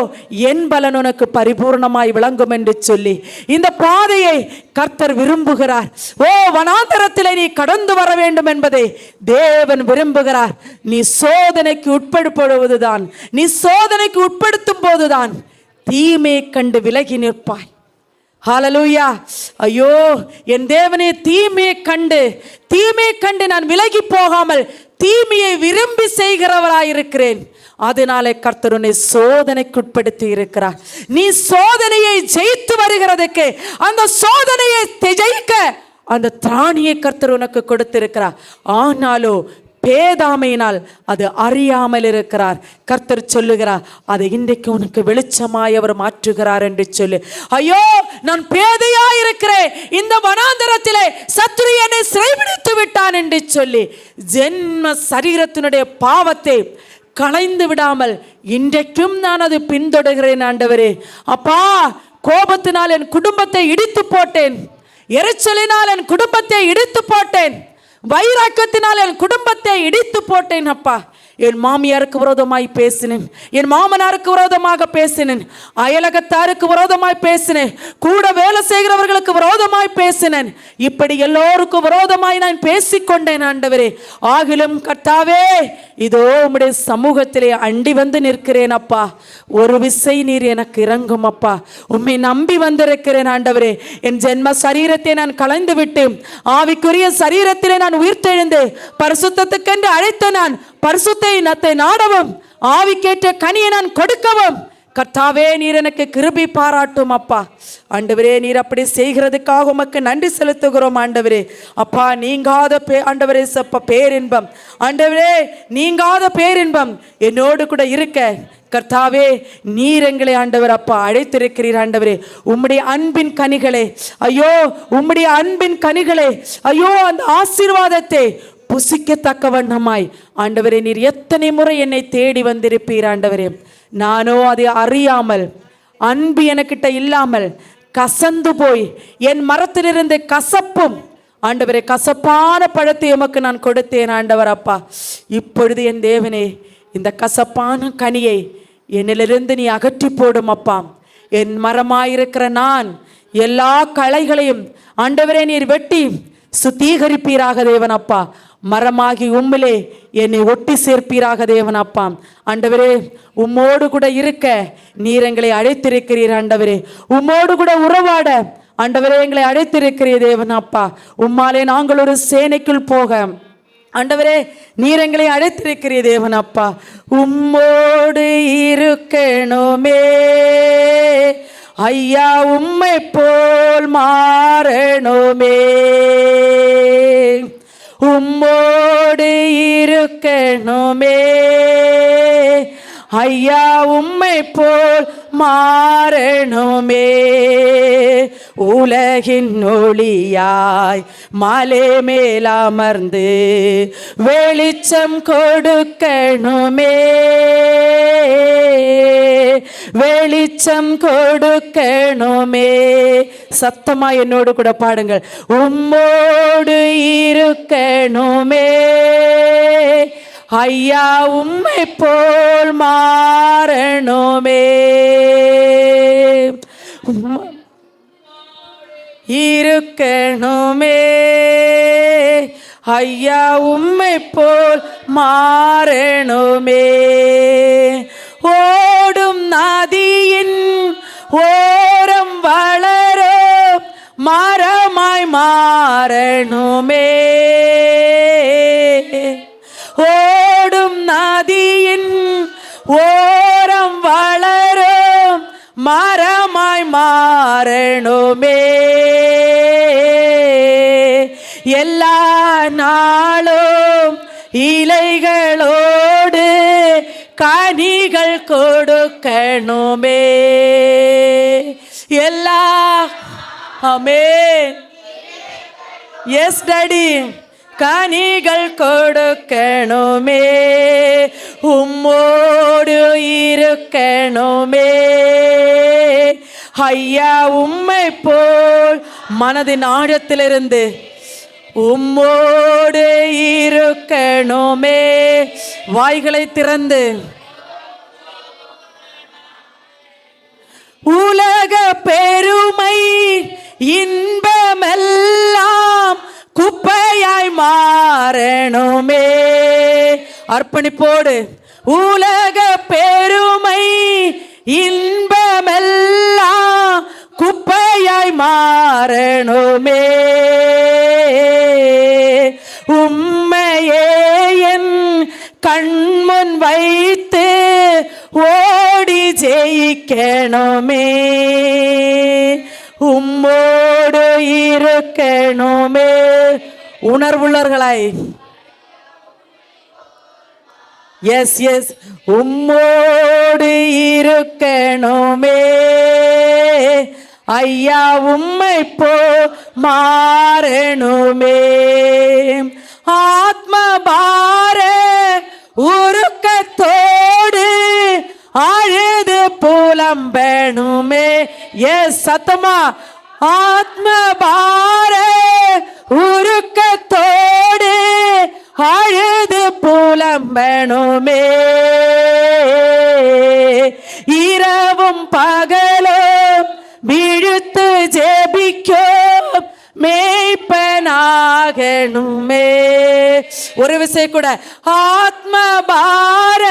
என் பலன் உனக்கு பரிபூர்ணமாய் விளங்கும் என்று சொல்லி இந்த பாதையை கர்த்தர் விரும்புகிறார். ஓ, வனாந்தரத்திலே நீ கடந்து வர வேண்டும் என்பதை தேவன் விரும்புகிறார். நீ சோதனைக்கு உட்படுத்துவதுதான், நீ சோதனைக்கு உட்படுத்தும் போதுதான் தீமையை கண்டு விலகி நிற்பாய். ஹல்லேலூயா. ஐயோ என் தேவனே, தீமையை கண்டு நான் விலகி போகாமல் தீமையை விரும்பி செய்கிறவராயிருக்கிறேன். அதனாலே கர்த்தர் உன்னை சோதனைக்குட்படுத்தி இருக்கிறார். நீ சோதனையை ஜெயித்து வருகிறதுக்கு, அந்த சோதனையை ஜெயிக்க அந்த திராணியை கர்த்தர் உனக்கு கொடுத்திருக்கிறார். ஆனாலும் பேதாமையினால் அது அறியாமல் இருக்கிறார். கர்த்தர் சொல்லுகிறார், அதை இன்றைக்கு உனக்கு வெளிச்சமாய் அவர் மாற்றுகிறார் என்று சொல்லு. ஐயோ, நான் பேதையாயிருக்கிறேன், இந்த வனாந்தரத்திலே சத்துரு என்னை சிறைபிடித்து விட்டான் என்று சொல்லி ஜென்ம சரீரத்தினுடைய பாவத்தை களைந்து விடாமல் இன்றைக்கும் நான் அது பின்தொடர்கிறேன் ஆண்டவரே. அப்பா, கோபத்தினால் என் குடும்பத்தை இடித்து போட்டேன், எரிச்சலினால் என் குடும்பத்தை இடித்து போட்டேன், வைராக்கியத்தினால் என் குடும்பத்தை இடித்து போட்டேன். அப்பா, என் மாமியாருக்கு விரோதமாய் பேசினேன், என் மாமனாருக்கு விரோதமாக பேசினேன், அயலகத்தாருக்கு விரோதமாய் பேசினேன், கூட வேலை செய்கிறவர்களுக்கு விரோதமாய் பேசினேன். இப்படி எல்லோருக்கும் விரோதமாய் நான் பேசிக்கொண்டேன் ஆண்டவரே. ஆகிலும் கர்த்தாவே, இதோ உம்முடைய சமூகத்திலே அண்டி வந்து நிற்கிறேன் அப்பா. ஒரு விசை நீர் எனக்கு இறங்கும் அப்பா. உம்மை நம்பி வந்திருக்கிறேன் ஆண்டவரே. என் ஜென்ம சரீரத்தை நான் களைந்து விட்டு ஆவிக்குரிய சரீரத்திலே நான் உயிர்த்தெழுந்து பரிசுத்தத்துக்கென்று அழைத்த நான் பரிசுத்தை நாடவும் ஆவிக்கேற்ற கனியை நான் கொடுக்கவும் கர்த்தாவே நீர் எனக்கு கிருபை பாராட்டும் அப்பா. ஆண்டவரே, நீர் அப்படி செய்கிறதுக்காக உமக்கு நன்றி செலுத்துகிறோம் ஆண்டவரே. அப்பா, நீங்காத ஆண்டவரே சப்ப பேரின்பம், ஆண்டவரே நீங்காத பேரின்பம் என்னோடு கூட இருக்க கர்த்தாவே நீர் எங்களை ஆண்டவர் அப்பா அழைத்திருக்கிறீர் ஆண்டவரே. உம்முடைய அன்பின் கனிகளே, ஐயோ உம்முடைய அன்பின் கனிகளே, ஐயோ அந்த ஆசீர்வாதத்தை புசிக்கத்தக்க வண்ணமாய் ஆண்டவரே நீர் எத்தனை முறை என்னை தேடி வந்திருப்பீர் ஆண்டவரே. நானோ அதை அறியாமல், அன்பு எனக்கிட்ட இல்லாமல் கசந்து போய் என் மரத்திலிருந்து கசப்பும் ஆண்டவரே கசப்பான பழத்தை எமக்கு நான் கொடுத்தேன் ஆண்டவர் அப்பா. இப்பொழுது என் தேவனே, இந்த கசப்பான கனியை என்னிலிருந்து நீ அகற்றி போடும் அப்பா. என் மரமாயிருக்கிற நான் எல்லா களைகளையும் ஆண்டவரே நீர் வெட்டி சுத்திகரிப்பீராக தேவன் அப்பா. மரமாகி உம்மிலே என்னை ஒட்டி சேர்ப்பீராக தேவன் அப்பா. ஆண்டவரே உம்மோடு கூட இருக்க நீர் எங்களை அழைத்திருக்கிறீர். ஆண்டவரே உம்மோடு கூட உறவாட ஆண்டவரே எங்களை அழைத்திருக்கிறீர் தேவன் அப்பா. உம்மாலே நாங்கள் ஒரு சேனைக்குள் போக ஆண்டவரே நீர் எங்களை அழைத்திருக்கிறீர் தேவன் அப்பா. உம்மோடு இருக்கணுமே ஐயா, உம்மை போல் மாறணுமே. உம்மோடு இருக்கணுமே ஐயா, உம்மை போல் மாறணுமே. உலகின் ஒளியாய் மலை மேலமர்ந்து வெளிச்சம் கொடுக்கணுமே. வெளிச்சம் கொடுக்கணுமே. சத்தமா என்னோடு கூட பாடுங்கள். உம்மோடு இருக்கணுமே ஐயா, உம்மை போல் மாறணுமே. இருக்கணுமே ஐயா, உம்மை போல் மாறணுமே. ஓடும் நதியின் ஓரம் வளரும் மரமாய் மாறணுமே. ஓடும் நதியின் ஓரம் வளரும் மரமாய் மாறணுமே. எல்லா நாளும் இலைகளோடு கனிகள் கொடுக்கணுமே. எல்லா ஆமென் எஸ் டாடி கனிகள் கொடுக்கணுமே. உம்மோடு இருக்கணுமே ஐயா, உம்மை போல் மனதின் ஆழத்திலிருந்து உம்மோடு இருக்கணுமே. வாய்களை திறந்து உலக பெருமை இன்பமெல்லாம் குப்பையாய் மாறணுமே. அர்ப்பணிப்போடு உலக பெருமை இன்பமெல்லாம் குப்பையாய் மாறணுமே. உம்மையே என் கண்முன் வைத்து ஓடி ஜெயிக்கணுமே. உம்மோடு இருக்கணுமே. உணர்வுள்ளவர்களாய் எஸ் எஸ் உம்மோடு இருக்கணுமே ஐயா, உம்மை போ மாறணுமே. ஆத்ம பார உருக்கத்தோடு அழுது புலம்பணுமே. எஸ் சத்தமா ஆத்ம பார உருக்கத்தோடு அழுது புலம்பணுமே. இரவும் பகலும் விழுத்து ஜெபிக்கும் மேய்ப்பனாகணுமே. ஒரு விஷயம் கூட ஆத்ம பார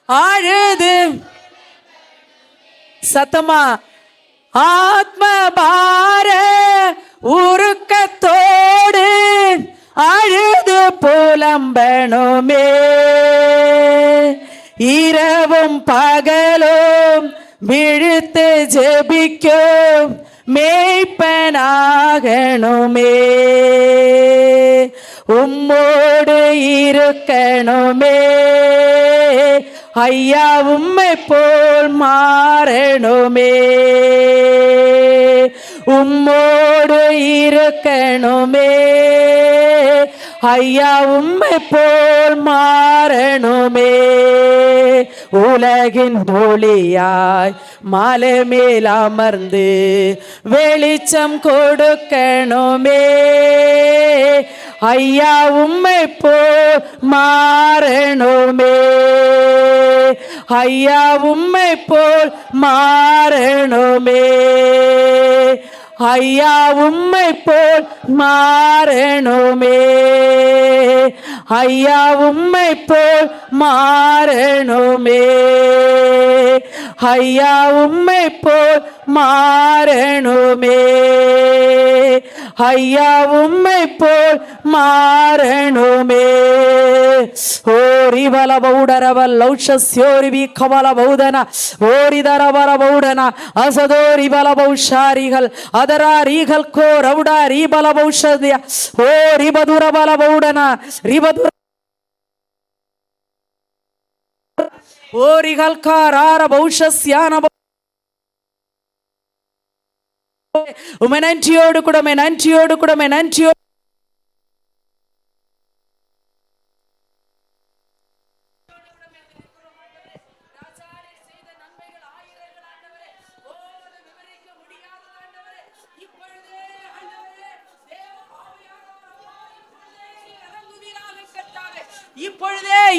அழுது சத்தமா ஆத்ம பார உருக்கத்தோடு அழுது புலம்பணுமே. இரவும் பகலும் விழுத்து ஜெபிக்கும் மேய்ப்பனாகணுமே. உம்மோடு இருக்கணுமே ஐயா, உம்மை போல் மாறணுமே. உம்மோடு இருக்கணுமே ஐயா, உம்மை போல் மாறணுமே. உலகின் ஒளியாய் மலை மேல் அமர்ந்து வெளிச்சம் கொடுக்கணுமே. ஐயா உம்மை போல் மாறணுமே. ஐயா உம்மை போல் மாறணுமே. ஐயா உம்மை போல் மாறணுமே. ஐயா உம்மை போல் மாறணுமே. ஐயா உம்மை போல் மாறணுமே. ஐயா உம்மை போல் மாறணுமே. ஓரி பல பௌடரவல் லௌஷஸ்யோரி வி கமல பௌதன ஓரி தரவர பௌடன அசதோரி பல பௌஷாரிகள் அதராரிகள் கோ ரவுடா ரீபல பௌஷத்ய ஓ ரிபதுர பல பௌடன ரிபதுர ஓரிகள் காரார பௌஷஸ்யான உமை நன்றியோடு கூட நன்றியோடு கூட நன்றியோடு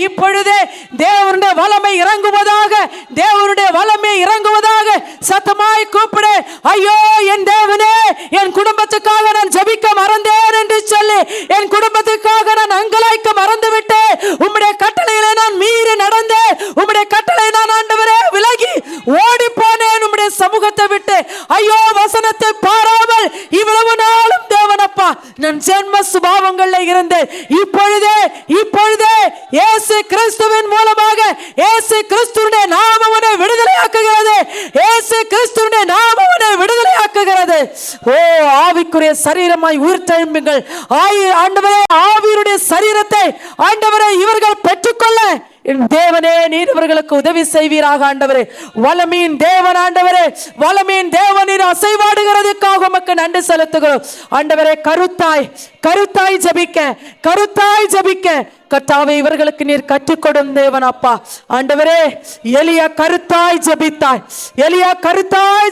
இப்பொழுதே தேவனுடைய வல்லமை இறங்குவதாக. தேவனுடைய வல்லமை இறங்குவதாக. சத்தமாய் கூப்பிடு. ஐயோ என் தேவனே, என் குடும்பத்துக்காக நான் ஜெபிக்க மறந்தேன் என்று சொல்லி என் குடும்பத்துக்காக நான் அங்கலாய்க்க மறந்துவிட்டேன். உம்முடைய கட்டளையிலே நான் மீறி நடந்தேன். உம்முடைய கட்டளை நான் ஆண்டவரே விலகி ஓடி போனேன் உம்முடைய சமூகத்தை விட்டு. ஐயோ வசனத்தை பாராமல் இவ்வளவு நாளும் தேவனப்பா நான் ஜென்ம சுபாவங்கள்ல இருந்தேன். இப்பொழுதே இயேசு கிறிஸ்துவின் மூலமாக இயேசு கிறிஸ்துவின் நாமம் உன்னை விடுதலையாக்குகிறது. இயேசு கிறிஸ்துவின் நாமம் உன்னை விடுதலையாக்குகிறது. ஓ ஆவிக்குரிய சரீரமாய் உயிர்த்தெழும்புங்கள். ஆண்டவரே ஆவியுடைய சரீரத்தை ஆண்டவரே இவர்கள் பெற்றுக்கொள்ள தேவனே நீர் இவர்களுக்கு உதவி செய்வீராக. ஆண்டவரே வல்லமையின் தேவன், ஆண்டவரே வல்லமையின் தேவனின் அசைவாடுகிறதுக்காக உமக்கு நன்றி செலுத்துகிறோம். ஆண்டவரே கருத்தாய் ஜெபிக்க கர்த்தாவே இவர்களுக்கு நீர் கற்றுக்கொடும் தேவன் அப்பா. ஆண்டவரே எலியா கருத்தாய்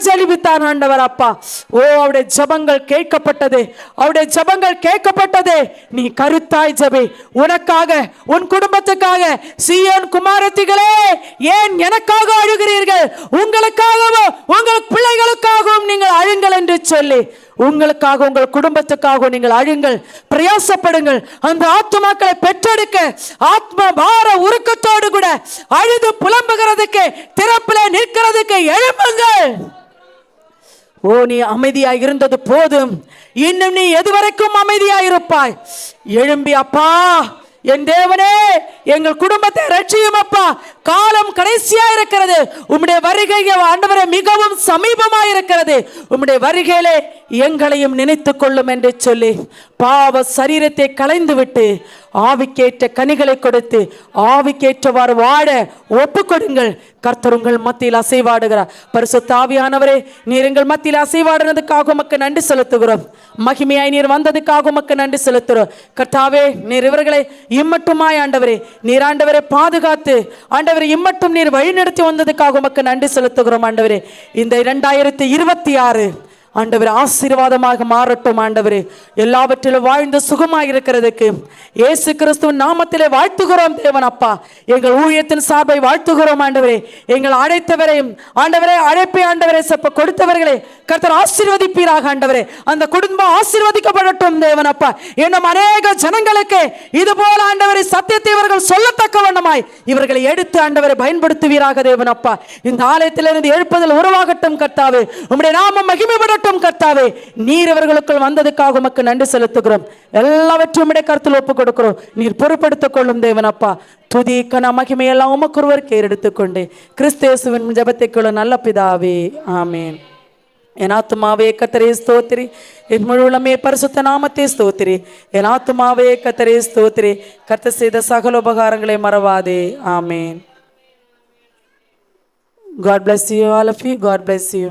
ஜெபித்தான். ஆண்டவர் அப்பா. ஓ அவருடைய ஜெபங்கள் கேட்கப்பட்டது. நீ கருத்தாய் ஜெபி. உனக்காக, உன் குடும்பத்துக்காக. சீயோன் குமாரத்திகளே, ஏன் எனக்காக அழுகிறீர்கள்? உங்களுக்காகவும் உங்கள் பிள்ளைகளுக்காகவும் நீங்கள் அழுங்கள் என்று சொல்லி உங்களுக்காக உங்கள் குடும்பத்துக்காக நீங்கள் அழுங்கள், பிரயாசப்படுங்கள். அந்த ஆத்துமாக்களை பெற்றெடுக்க ஆத்ம பார உருக்கத்தோடு கூட அழுது புலம்புகிறதுக்கு, திறப்பிலே நிற்கிறதுக்கு எழும்புங்கள். ஓ நீ அமைதியாய் இருந்தது போதும், இன்னும் நீ எதுவரைக்கும் அமைதியாயிருப்பாய்? எழும்பி அப்பா என் தேவனே எங்கள் குடும்பத்தை ரட்சியும் அப்பா. காலம் கடைசியா இருக்கிறது. உம்முடைய வருகை ஆண்டவரே மிகவும் சமீபமாய் இருக்கிறது. உம்முடைய வருகையிலே எங்களையும் நினைத்துக் கொள்ளும் என்று சொல்லி பாவ சரீரத்தை களைந்து விட்டு ஆவிக்கேற்ற கனிகளை கொடுத்து ஆவிக்கேற்றவாறு வாழ ஒப்பு கொடுங்கள். கர்த்தர் உங்கள் மத்தியில் அசைவாடுகிறார். பரிசுத்த ஆவியானவரே நீர் எங்கள் மத்தியில் அசைவாடுனதுக்காக உமக்கு நன்றி செலுத்துகிறோம். மகிமையாய் நீர் வந்ததுக்காக உமக்கு நன்றி செலுத்துகிறோம். கர்த்தாவே நீர் இவர்களை இம்மட்டுமாய் ஆண்டவரே நீர் ஆண்டவரை பாதுகாத்து ஆண்டவரை இம்மட்டும் நீர் வழிநடத்தி வந்ததுக்காக உமக்கு நன்றி செலுத்துகிறோம். ஆண்டவரே இந்த 2026 ஆண்டவரே ஆசீர்வாதமாக மாறட்டும். ஆண்டவரே எல்லாவற்றிலும் வாழ்ந்து சுகமாக இருக்கிறதுக்கு இயேசு கிறிஸ்துவின் நாமத்திலே வாழ்த்துகிறோம் தேவன் அப்பா. எங்கள் ஊழியத்தின் சார்பை வாழ்த்துகிறோம். ஆண்டவரே எங்கள் அழைத்தவரையும் ஆண்டவரே அழைப்பை ஆண்டவரே செப்ப கொடுத்தவர்களே கர்த்தர் ஆசீர்வதிப்பீராக. ஆண்டவரே அந்த குடும்பம் ஆசீர்வதிக்கப்படட்டும் தேவன் அப்பா. இன்னும் அநேக ஜனங்களுக்கு இது போல ஆண்டவரை சத்தியத்தை இவர்கள் சொல்லத்தக்க வண்ணமாய் இவர்களை எடுத்து ஆண்டவரை பயன்படுத்துவீராக தேவன் அப்பா. இந்த ஆலயத்திலிருந்து எழுப்புதல் உருவாகட்டும் கர்த்தாவே. உம்முடைய நாமம் மகிமைப்படட்டும் கர்த்தாவே. நீர் இவர்களுக்குள் வந்ததுக்காக உமக்கு நன்றி செலுத்துகிறோம். எல்லாவற்றையும் கருத்தில் ஒப்புக் கொடுக்கிறோம். நீர் பொறுப்படுத்திக் கொள்ளும் தேவன் அப்பா. துதி கன மகிமையெல்லாம் உமக்கு ஒருவருக்கு ஏறெடுத்துக்கொண்டு கிறிஸ்து இயேசுவின் ஜெபத்தை கொள்ள நல்ல பிதாவே ஆமென். என் ஆத்துமாவே கர்த்தரை ஸ்தோத்திரி, என் முழு உள்ளமே பரிசுத்த நாமத்தை ஸ்தோத்திரி. என் ஆத்துமாவே கர்த்தரை ஸ்தோத்திரி, கர்த்தர் செய்த சகல உபகாரங்களை மறவாதே. ஆமென். God bless you all of you. God bless you.